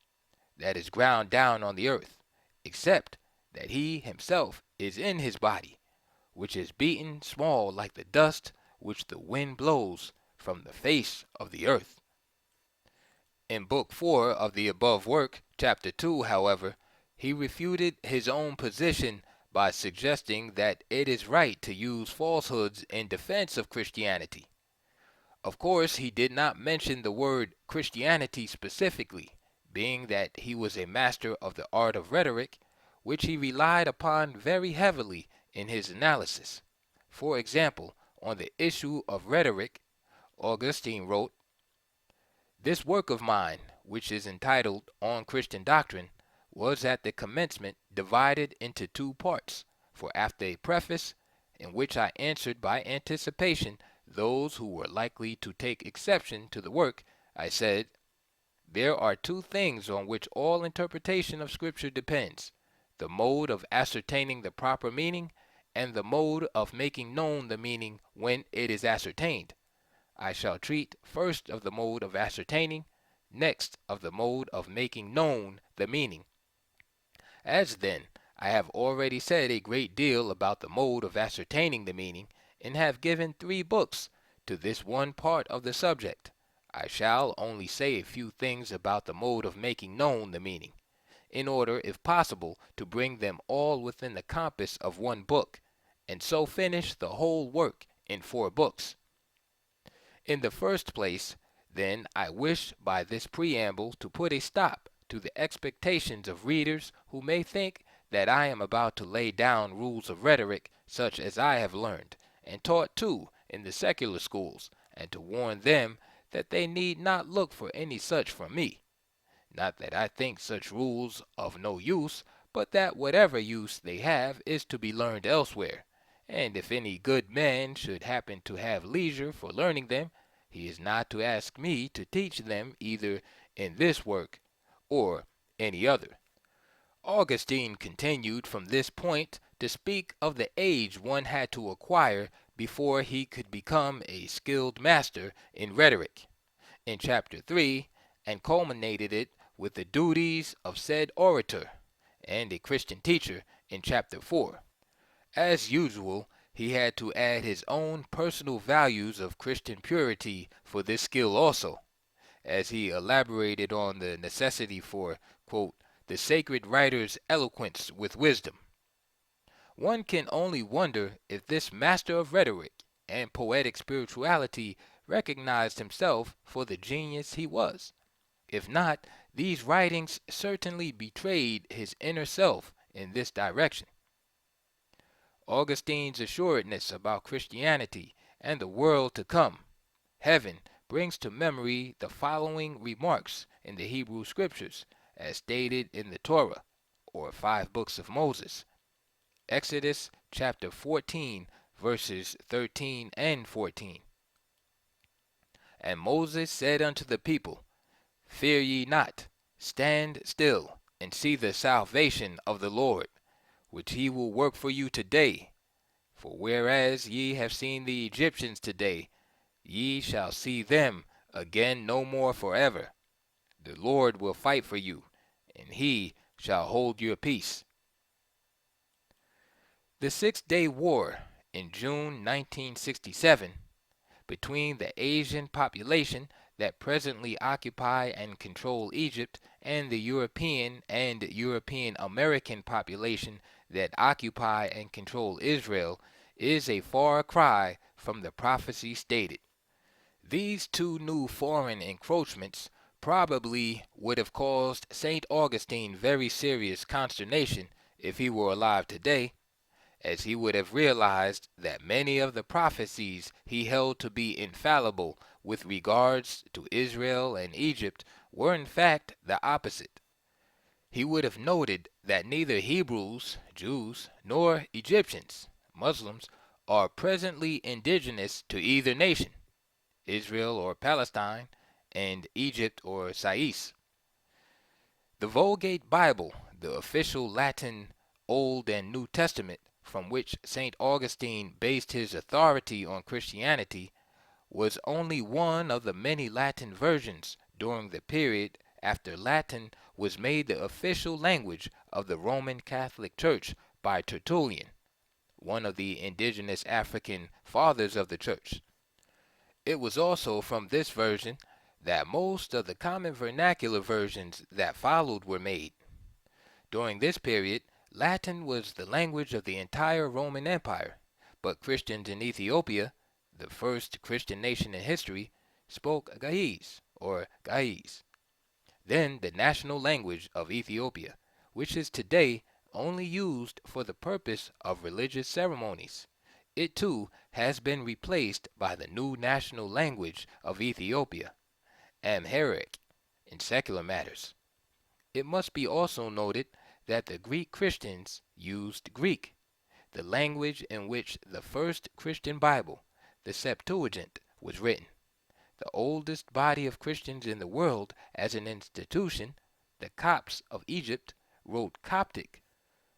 that is ground down on the earth, except that he himself is in his body, which is beaten small like the dust which the wind blows from the face of the earth." In Book 4 of the above work, Chapter 2, however, he refuted his own position by suggesting that it is right to use falsehoods in defense of Christianity. Of course, he did not mention the word Christianity specifically, being that he was a master of the art of rhetoric, which he relied upon very heavily in his analysis. For example, on the issue of rhetoric, Augustine wrote, "This work of mine, which is entitled On Christian Doctrine, was at the commencement divided into two parts, for after a preface, in which I answered by anticipation those who were likely to take exception to the work, I said, there are two things on which all interpretation of Scripture depends, the mode of ascertaining the proper meaning, and the mode of making known the meaning when it is ascertained. I shall treat first of the mode of ascertaining, next of the mode of making known the meaning. As then, I have already said a great deal about the mode of ascertaining the meaning, and have given 3 books to this one part of the subject, I shall only say a few things about the mode of making known the meaning, in order, if possible, to bring them all within the compass of one book, and so finish the whole work in 4 books. In the first place, then, I wish by this preamble to put a stop to the expectations of readers who may think that I am about to lay down rules of rhetoric such as I have learned, and taught too, in the secular schools, and to warn them that they need not look for any such from me. Not that I think such rules of no use, but that whatever use they have is to be learned elsewhere, and if any good man should happen to have leisure for learning them, he is not to ask me to teach them either in this work or any other. Augustine continued from this point to speak of the age one had to acquire before he could become a skilled master in rhetoric, in chapter 3, and culminated it with the duties of said orator and a Christian teacher in chapter 4. As usual, he had to add his own personal values of Christian purity for this skill also, as he elaborated on the necessity for, quote, the sacred writer's eloquence with wisdom. One can only wonder if this master of rhetoric and poetic spirituality recognized himself for the genius he was. If not, these writings certainly betrayed his inner self in this direction. Augustine's assuredness about Christianity and the world to come, heaven, brings to memory the following remarks in the Hebrew Scriptures, as stated in the Torah, or 5 books of Moses. Exodus chapter 14, verses 13 and 14. And Moses said unto the people, Fear ye not, stand still, and see the salvation of the Lord, which he will work for you today. For whereas ye have seen the Egyptians today, ye shall see them again no more forever. The Lord will fight for you, and he shall hold your peace. The 6-Day War in June 1967 between the Asian population that presently occupy and control Egypt and the European and European American population that occupy and control Israel is a far cry from the prophecy stated. These 2 new foreign encroachments probably would have caused St. Augustine very serious consternation if he were alive today, as he would have realized that many of the prophecies he held to be infallible with regards to Israel and Egypt were in fact the opposite. He would have noted that neither Hebrews, Jews, nor Egyptians, Muslims, are presently indigenous to either nation, Israel or Palestine, and Egypt or Sais. The Vulgate Bible, the official Latin Old and New Testament from which St. Augustine based his authority on Christianity, was only one of the many Latin versions during the period after Latin was made the official language of the Roman Catholic Church by Tertullian, one of the indigenous African fathers of the Church. It was also from this version that most of the common vernacular versions that followed were made. During this period, Latin was the language of the entire Roman Empire, but Christians in Ethiopia, the first Christian nation in history, spoke Ge'ez or Ge'ez, then the national language of Ethiopia, which is today only used for the purpose of religious ceremonies. It too has been replaced by the new national language of Ethiopia, Amharic, in secular matters. It must be also noted that the Greek Christians used Greek, the language in which the first Christian Bible, the Septuagint, was written. The oldest body of Christians in the world as an institution, the Copts of Egypt, wrote Coptic.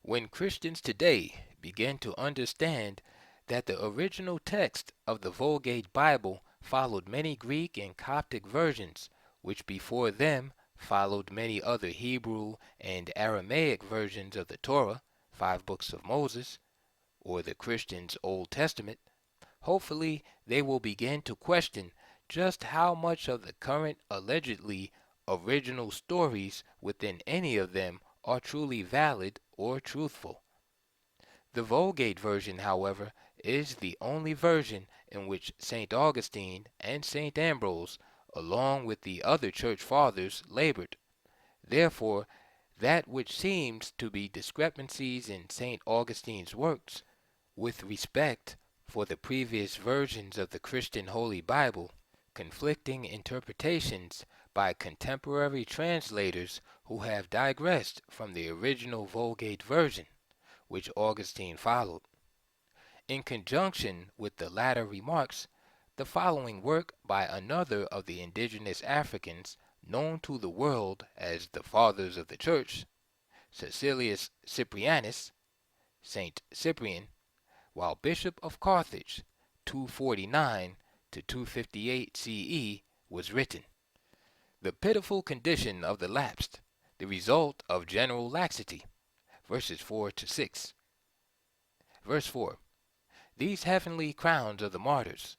When Christians today begin to understand that the original text of the Vulgate Bible followed many Greek and Coptic versions, which before them followed many other Hebrew and Aramaic versions of the Torah, 5 books of Moses, or the Christians' Old Testament. Hopefully, they will begin to question just how much of the current allegedly original stories within any of them are truly valid or truthful. The Vulgate version, however, is the only version in which St. Augustine and St. Ambrose, along with the other church fathers, labored. Therefore, that which seems to be discrepancies in St. Augustine's works with respect for the previous versions of the Christian Holy Bible, conflicting interpretations by contemporary translators who have digressed from the original Vulgate version, which Augustine followed. In conjunction with the latter remarks, the following work by another of the indigenous Africans known to the world as the Fathers of the Church, Caecilius Cyprianus, Saint Cyprian, while Bishop of Carthage, 249 to 258 CE, was written. The pitiful condition of the lapsed, the result of general laxity, verses 4 to 6. Verse 4. These heavenly crowns of the martyrs,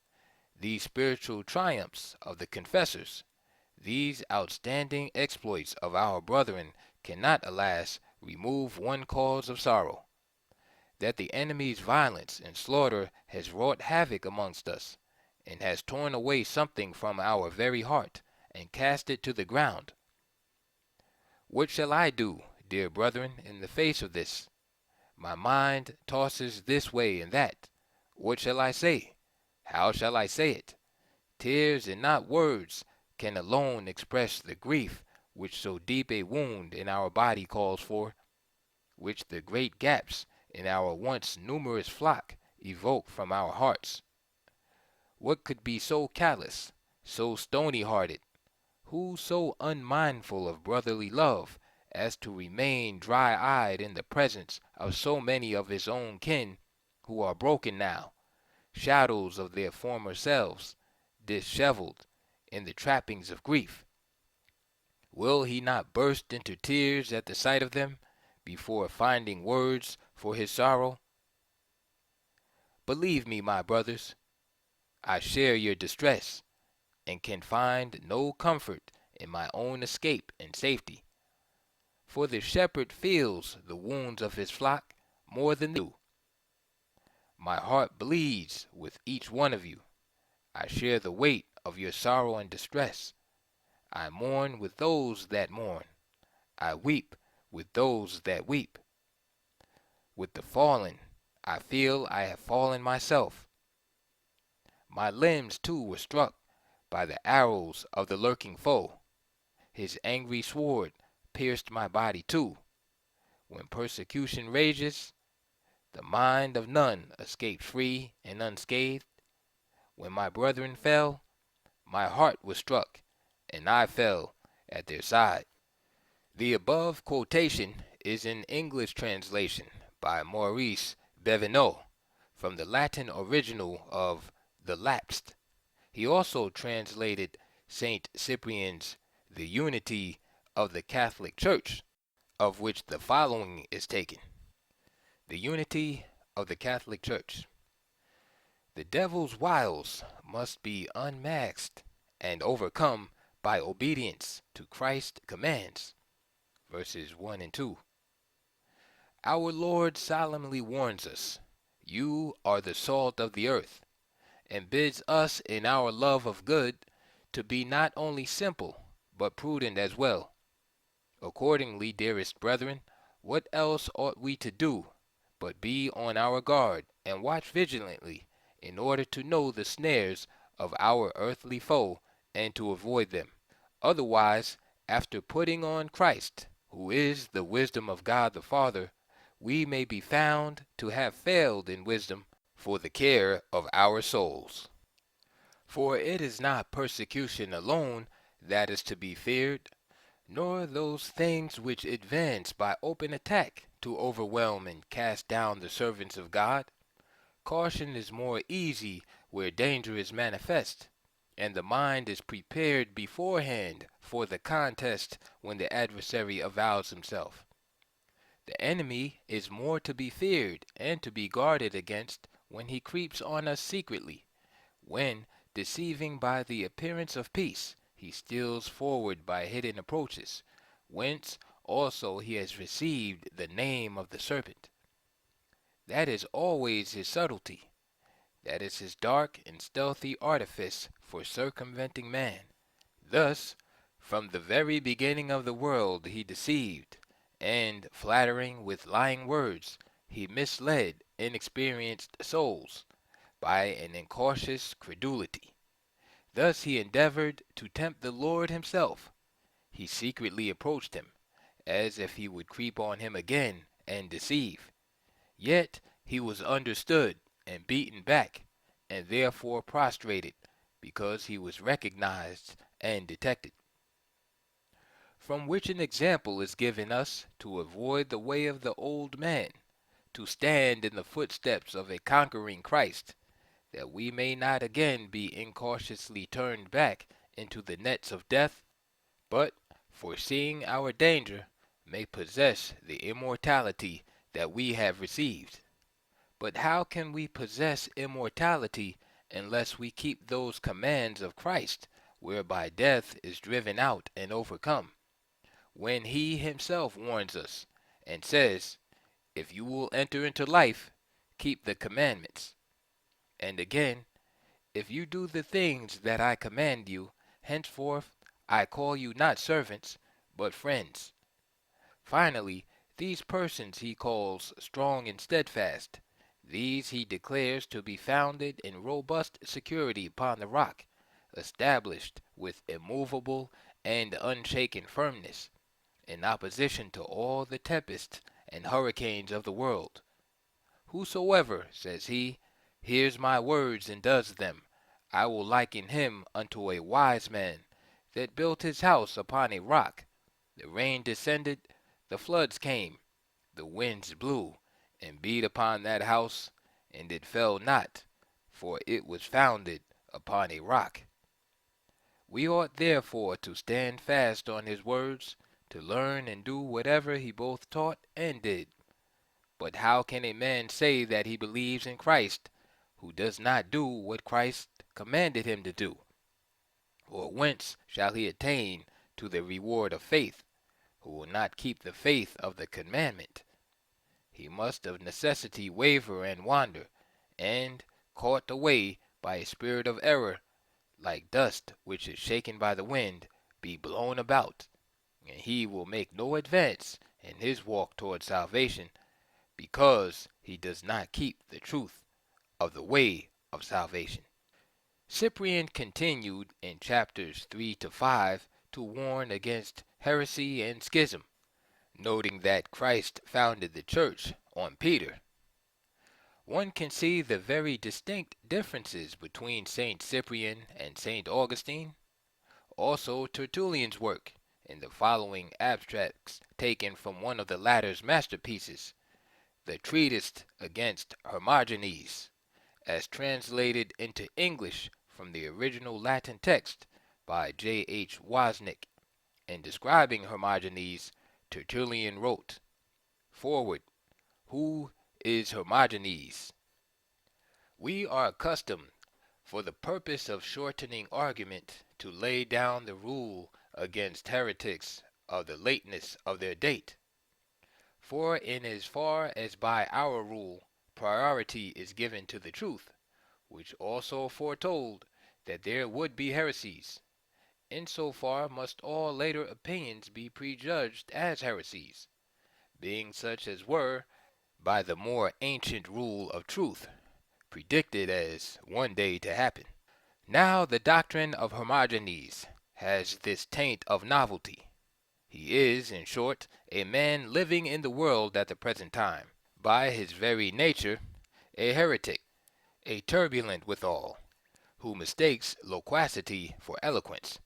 these spiritual triumphs of the confessors, these outstanding exploits of our brethren cannot, alas, remove one cause of sorrow, that the enemy's violence and slaughter has wrought havoc amongst us, and has torn away something from our very heart, and cast it to the ground. What shall I do, dear brethren, in the face of this? My mind tosses this way and that. What shall I say? How shall I say it? Tears and not words can alone express the grief which so deep a wound in our body calls for, which the great gaps in our once numerous flock evoke from our hearts. What could be so callous, so stony-hearted, who so unmindful of brotherly love as to remain dry-eyed in the presence of so many of his own kin who are broken now, shadows of their former selves, disheveled in the trappings of grief? Will he not burst into tears at the sight of them, before finding words for his sorrow? Believe me, my brothers, I share your distress, and can find no comfort in my own escape and safety. For the shepherd feels the wounds of his flock more than they do. My heart bleeds with each one of you. I share the weight of your sorrow and distress. I mourn with those that mourn. I weep with those that weep. With the fallen, I feel I have fallen myself. My limbs too were struck by the arrows of the lurking foe. His angry sword pierced my body too. When persecution rages, the mind of none escaped free and unscathed. When my brethren fell, my heart was struck, and I fell at their side. The above quotation is an English translation by Maurice Bevineau from the Latin original of The Lapsed. He also translated Saint Cyprian's The Unity of the Catholic Church, of which the following is taken. The Unity of the Catholic Church. The devil's wiles must be unmasked and overcome by obedience to Christ's commands. Verses 1 and 2. Our Lord solemnly warns us, "You are the salt of the earth," and bids us in our love of good to be not only simple, but prudent as well. Accordingly, dearest brethren, what else ought we to do but be on our guard and watch vigilantly, in order to know the snares of our earthly foe and to avoid them? Otherwise, after putting on Christ, who is the wisdom of God the Father, we may be found to have failed in wisdom for the care of our souls. For it is not persecution alone that is to be feared, nor those things which advance by open attack to overwhelm and cast down the servants of God. Caution is more easy where danger is manifest, and the mind is prepared beforehand for the contest when the adversary avows himself. The enemy is more to be feared and to be guarded against when he creeps on us secretly, when, deceiving by the appearance of peace, he steals forward by hidden approaches, whence also he has received the name of the serpent. That is always his subtlety. That is his dark and stealthy artifice for circumventing man. Thus, from the very beginning of the world he deceived, and, flattering with lying words, he misled inexperienced souls by an incautious credulity. Thus he endeavored to tempt the Lord himself. He secretly approached him, as if he would creep on him again and deceive. Yet he was understood and beaten back, and therefore prostrated, because he was recognized and detected. From which an example is given us to avoid the way of the old man, to stand in the footsteps of a conquering Christ, that we may not again be incautiously turned back into the nets of death, but, foreseeing our danger, may possess the immortality that we have received. But how can we possess immortality unless we keep those commands of Christ, whereby death is driven out and overcome, when he himself warns us, and says, if you will enter into life, keep the commandments. And again, if you do the things that I command you, henceforth I call you not servants, but friends. Finally, these persons he calls strong and steadfast. These he declares to be founded in robust security upon the rock, established with immovable and unshaken firmness, in opposition to all the tempests and hurricanes of the world. Whosoever, says he, hears my words and does them, I will liken him unto a wise man that built his house upon a rock. The rain descended, the floods came, the winds blew, and beat upon that house, and it fell not, for it was founded upon a rock. We ought therefore to stand fast on his words, to learn and do whatever he both taught and did. But how can a man say that he believes in Christ, who does not do what Christ commanded him to do? Or whence shall he attain to the reward of faith, who will not keep the faith of the commandment? He must of necessity waver and wander, and, caught away by a spirit of error, like dust which is shaken by the wind, be blown about, and he will make no advance in his walk toward salvation, because he does not keep the truth of the way of salvation. Cyprian continued in chapters 3 to 5 to warn against heresy and schism, noting that Christ founded the church on Peter. One can see the very distinct differences between Saint Cyprian and Saint Augustine. Also Tertullian's work, in the following abstracts taken from one of the latter's masterpieces, the treatise against Hermogenes, as translated into English from the original Latin text by J. H. Wozniak. In describing Hermogenes, Tertullian wrote, Forward. Who is Hermogenes? We are accustomed, for the purpose of shortening argument, to lay down the rule against heretics of the lateness of their date. For in as far as by our rule priority is given to the truth, which also foretold that there would be heresies, in so far must all later opinions be prejudged as heresies, being such as were, by the more ancient rule of truth, predicted as one day to happen. Now the doctrine of Hermogenes has this taint of novelty. He is, in short, a man living in the world at the present time, by his very nature a heretic, a turbulent withal, who mistakes loquacity for eloquence,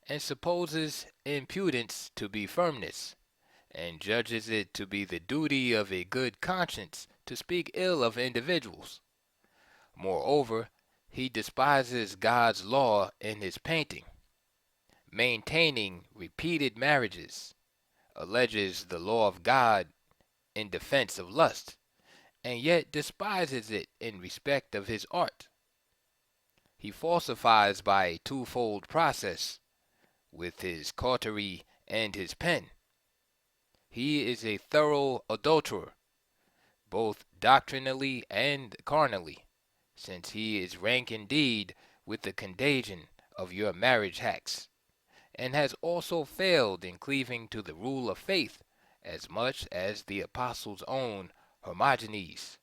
and supposes impudence to be firmness, and judges it to be the duty of a good conscience to speak ill of individuals. Moreover, he despises God's law in his painting, maintaining repeated marriages, alleges the law of God in defense of lust, and yet despises it in respect of his art. He falsifies by a twofold process, with his cautery and his pen. He is a thorough adulterer, both doctrinally and carnally, since he is rank indeed with the contagion of your marriage hacks, and has also failed in cleaving to the rule of faith as much as the apostle's own Hermogenes.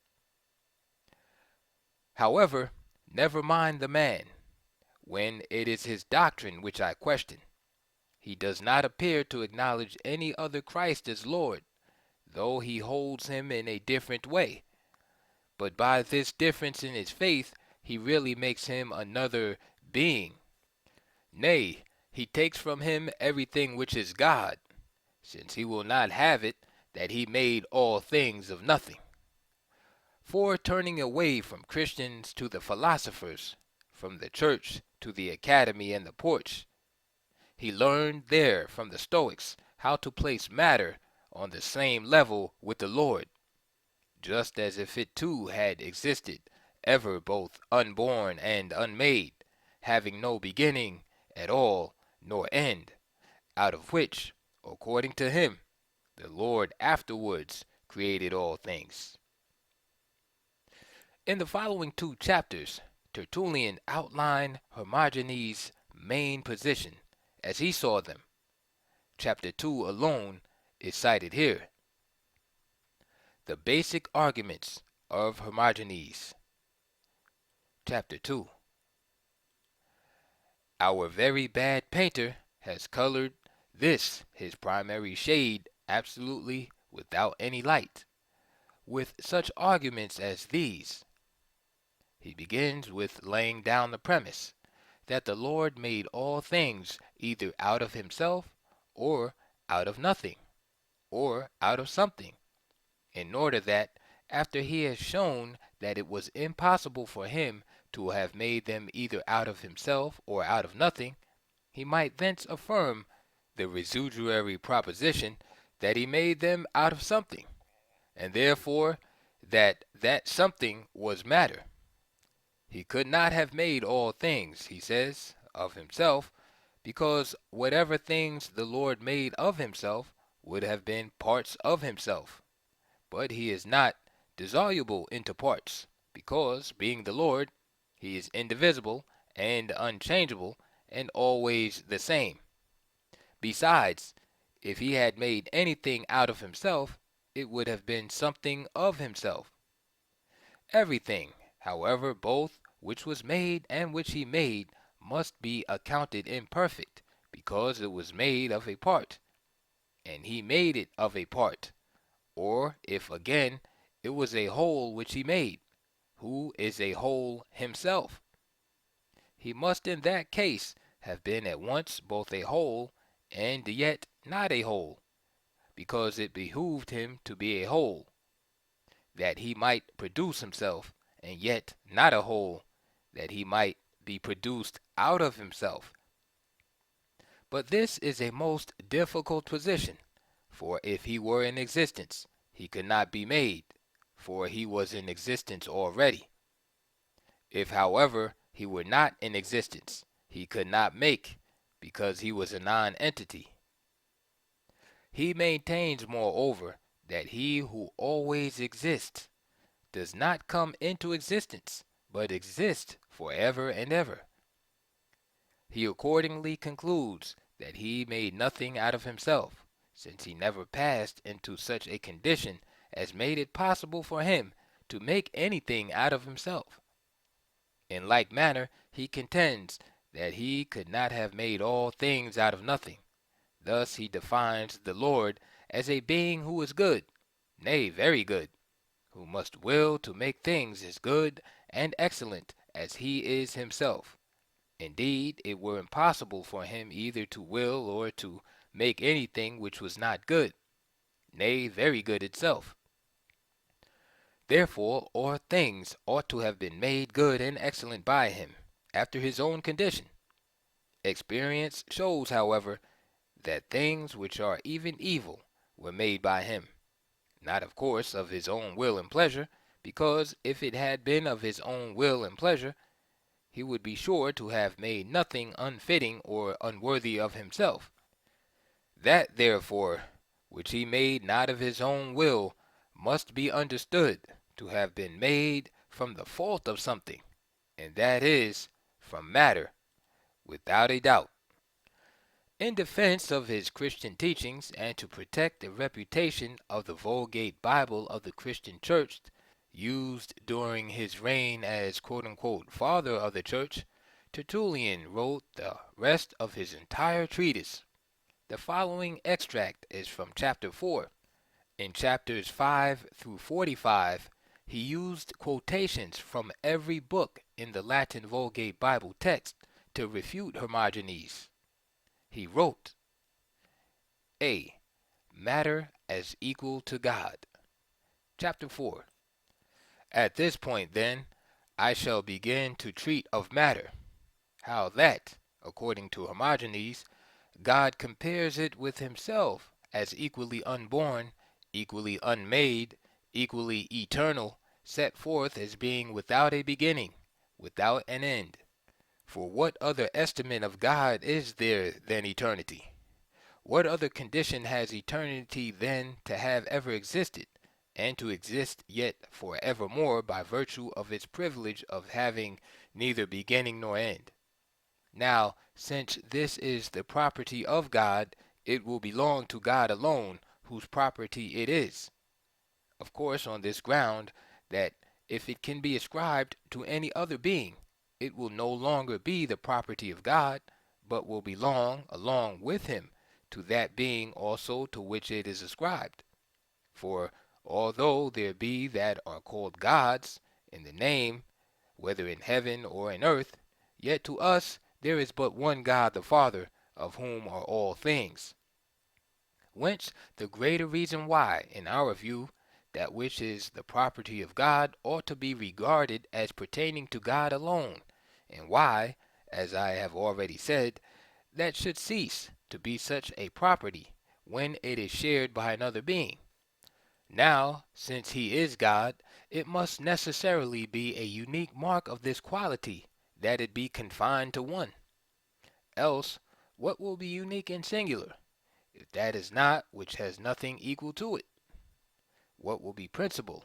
However, never mind the man, when it is his doctrine which I question. He does not appear to acknowledge any other Christ as Lord, though he holds him in a different way. But by this difference in his faith, he really makes him another being. Nay, he takes from him everything which is God, since he will not have it that he made all things of nothing. For turning away from Christians to the philosophers, from the church to the academy and the porch, he learned there from the Stoics how to place matter on the same level with the Lord, just as if it too had existed, ever both unborn and unmade, having no beginning at all nor end, out of which, according to him, the Lord afterwards created all things. In the following two chapters, Tertullian outlined Hermogenes' main position as he saw them. Chapter 2 alone is cited here. The basic arguments of Hermogenes. Chapter 2. Our very bad painter has colored this his primary shade absolutely without any light, with such arguments as these. He begins with laying down the premise that the Lord made all things either out of himself, or out of nothing, or out of something, in order that, after he has shown that it was impossible for him to have made them either out of himself or out of nothing, he might thence affirm the residuary proposition that he made them out of something, and therefore that that something was matter. He could not have made all things, he says, of himself, because whatever things the Lord made of himself would have been parts of himself. But he is not dissoluble into parts, because, being the Lord, he is indivisible and unchangeable and always the same. Besides, if he had made anything out of himself, it would have been something of himself. Everything, however, both which was made and which he made, must be accounted imperfect, because it was made of a part, and he made it of a part. Or if again it was a whole which he made, who is a whole himself, he must in that case have been at once both a whole and yet not a whole, because it behooved him to be a whole, that he might produce himself, and yet not a whole, that he might be produced out of himself. But this is a most difficult position, for if he were in existence, he could not be made, for he was in existence already. If, however, he were not in existence, he could not make, because he was a non-entity. He maintains, moreover, that he who always exists does not come into existence, but exists forever and ever. He accordingly concludes that he made nothing out of himself, since he never passed into such a condition as made it possible for him to make anything out of himself. In like manner, he contends that he could not have made all things out of nothing. Thus he defines the Lord as a being who is good, nay, very good, who must will to make things as good and excellent as he is himself. Indeed, it were impossible for him either to will or to make anything which was not good. nay, very good itself. Therefore all things ought to have been made good and excellent by him, after his own condition. Experience shows, however, that things which are even evil were made by him, not of course of his own will and pleasure, because if it had been of his own will and pleasure, he would be sure to have made nothing unfitting or unworthy of himself. That, therefore, which he made not of his own will must be understood to have been made from the fault of something, and that is, from matter, without a doubt. In defense of his Christian teachings and to protect the reputation of the Vulgate Bible of the Christian Church, used during his reign as quote-unquote father of the Church, Tertullian wrote the rest of his entire treatise. The following extract is from chapter 4. In chapters 5 through 45, he used quotations from every book in the Latin Vulgate Bible text to refute Hermogenes. He wrote, A. Matter as equal to God. Chapter 4. At this point, then, I shall begin to treat of matter, how that, according to Hermogenes, God compares it with himself as equally unborn, equally unmade, equally eternal, set forth as being without a beginning, without an end. For what other estimate of God is there than eternity? What other condition has eternity then to have ever existed, and to exist yet for evermore by virtue of its privilege of having neither beginning nor end? Now, since this is the property of God, it will belong to God alone, whose property it is. Of course, on this ground, that if it can be ascribed to any other being, it will no longer be the property of God, but will belong, along with him, to that being also to which it is ascribed. For although there be that are called gods in the name, whether in heaven or in earth, yet to us there is but one God the Father, of whom are all things. Whence the greater reason why, in our view, that which is the property of God ought to be regarded as pertaining to God alone, and why, as I have already said, that should cease to be such a property when it is shared by another being. Now, since he is God, it must necessarily be a unique mark of this quality that it be confined to one. Else, what will be unique and singular, if that is not which has nothing equal to it? What will be principal,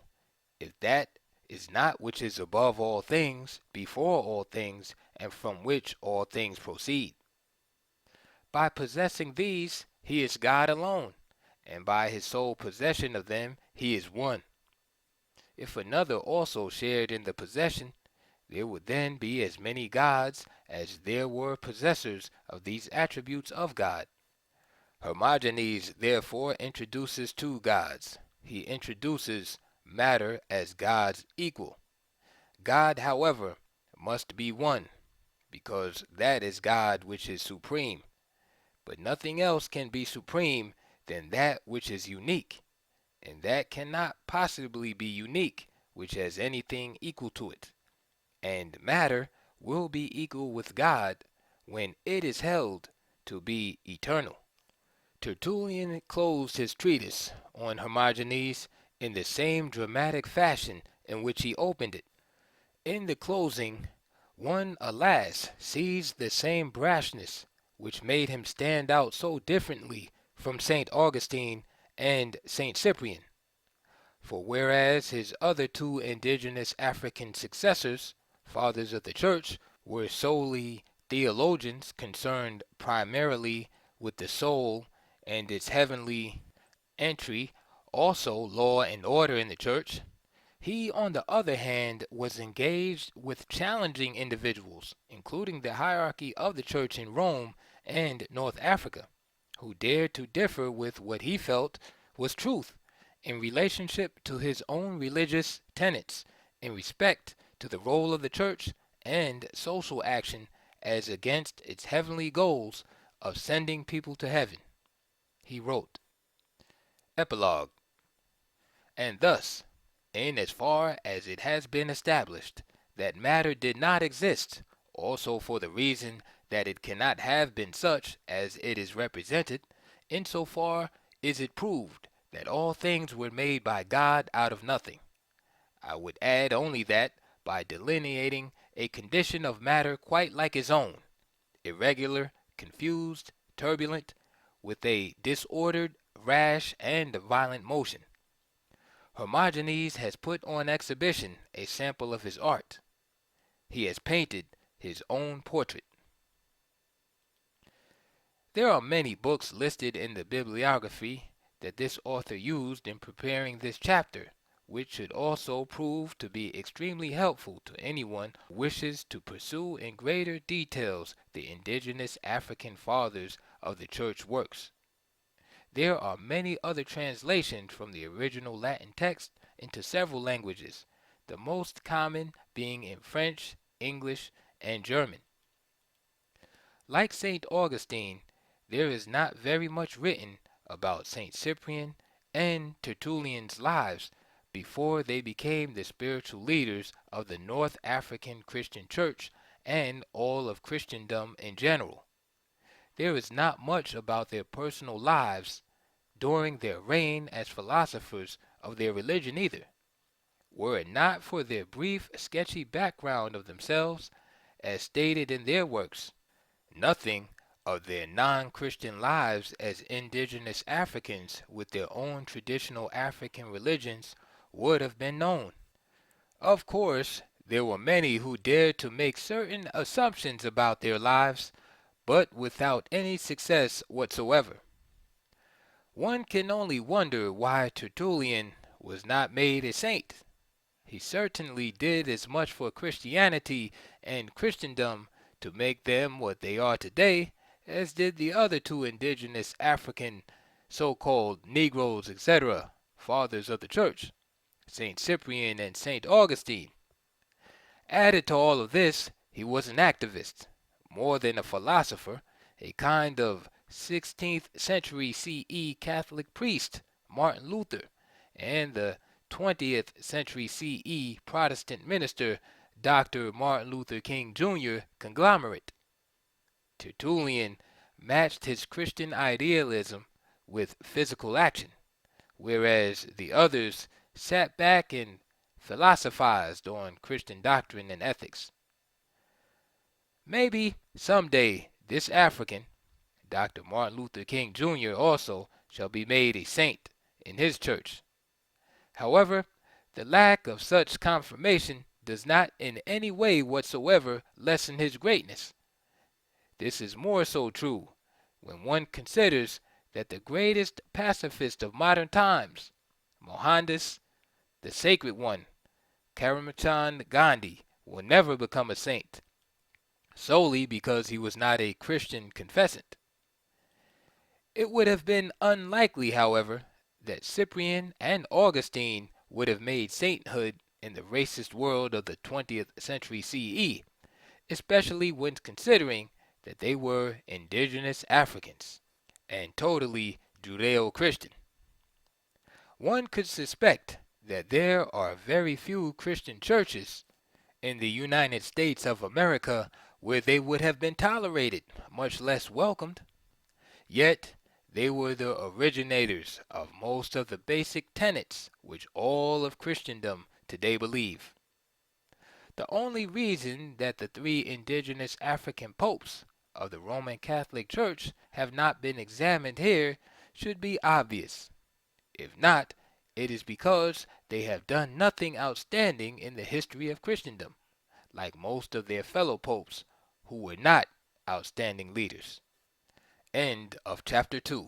if that is not which is above all things, before all things, and from which all things proceed? By possessing these, he is God alone, and by his sole possession of them, he is one. If another also shared in the possession, there would then be as many gods as there were possessors of these attributes of God. Hermogenes therefore introduces two gods. He introduces matter as God's equal. God, however, must be one, because that is God which is supreme. But nothing else can be supreme than that which is unique, and that cannot possibly be unique which has anything equal to it. And matter will be equal with God when it is held to be eternal. Tertullian closed his treatise on Hermogenes in the same dramatic fashion in which he opened it. In the closing, one, alas, sees the same brashness which made him stand out so differently from St. Augustine and St. Cyprian. For whereas his other two indigenous African successors, fathers of the Church, were solely theologians concerned primarily with the soul and its heavenly entry, also law and order in the Church, he, on the other hand, was engaged with challenging individuals, including the hierarchy of the Church in Rome and North Africa, who dared to differ with what he felt was truth in relationship to his own religious tenets, in respect to the role of the Church and social action as against its heavenly goals of sending people to heaven. He wrote, Epilogue. And thus, in as far as it has been established that matter did not exist, also for the reason that it cannot have been such as it is represented, in so far is it proved that all things were made by God out of nothing. I would add only that, by delineating a condition of matter quite like his own, irregular, confused, turbulent, with a disordered, rash, and violent motion, Hermogenes has put on exhibition a sample of his art. He has painted his own portrait. There are many books listed in the bibliography that this author used in preparing this chapter, which should also prove to be extremely helpful to anyone who wishes to pursue in greater details the indigenous African fathers of the church works. There are many other translations from the original Latin text into several languages, the most common being in French, English, and German. Like St. Augustine, there is not very much written about St. Cyprian and Tertullian's lives before they became the spiritual leaders of the North African Christian Church and all of Christendom in general. There is not much about their personal lives during their reign as philosophers of their religion either. Were it not for their brief, sketchy background of themselves, as stated in their works, nothing of their non-Christian lives as indigenous Africans with their own traditional African religions would have been known. Of course, there were many who dared to make certain assumptions about their lives, but without any success whatsoever. One can only wonder why Tertullian was not made a saint. He certainly did as much for Christianity and Christendom to make them what they are today as did the other two indigenous African so-called Negroes, etc., fathers of the church, St. Cyprian and St. Augustine. Added to all of this, he was an activist, more than a philosopher, a kind of 16th century CE Catholic priest, Martin Luther, and the 20th century CE Protestant minister, Dr. Martin Luther King Jr. conglomerate. Tertullian matched his Christian idealism with physical action, whereas the others sat back and philosophized on Christian doctrine and ethics. Maybe someday this African, Dr. Martin Luther King Jr., also shall be made a saint in his church. However, the lack of such confirmation does not in any way whatsoever lessen his greatness. This is more so true when one considers that the greatest pacifist of modern times, Mohandas, the Sacred One, Karamchand Gandhi, will never become a saint, solely because he was not a Christian confessant. It would have been unlikely, however, that Cyprian and Augustine would have made sainthood in the racist world of the 20th century CE, especially when considering that they were indigenous Africans and totally Judeo-Christian. One could suspect that there are very few Christian churches in the United States of America where they would have been tolerated, much less welcomed. Yet they were the originators of most of the basic tenets which all of Christendom today believe. The only reason that the three indigenous African popes of the Roman Catholic Church have not been examined here should be obvious. If not, it is because they have done nothing outstanding in the history of Christendom, like most of their fellow popes who were not outstanding leaders. End of chapter 2.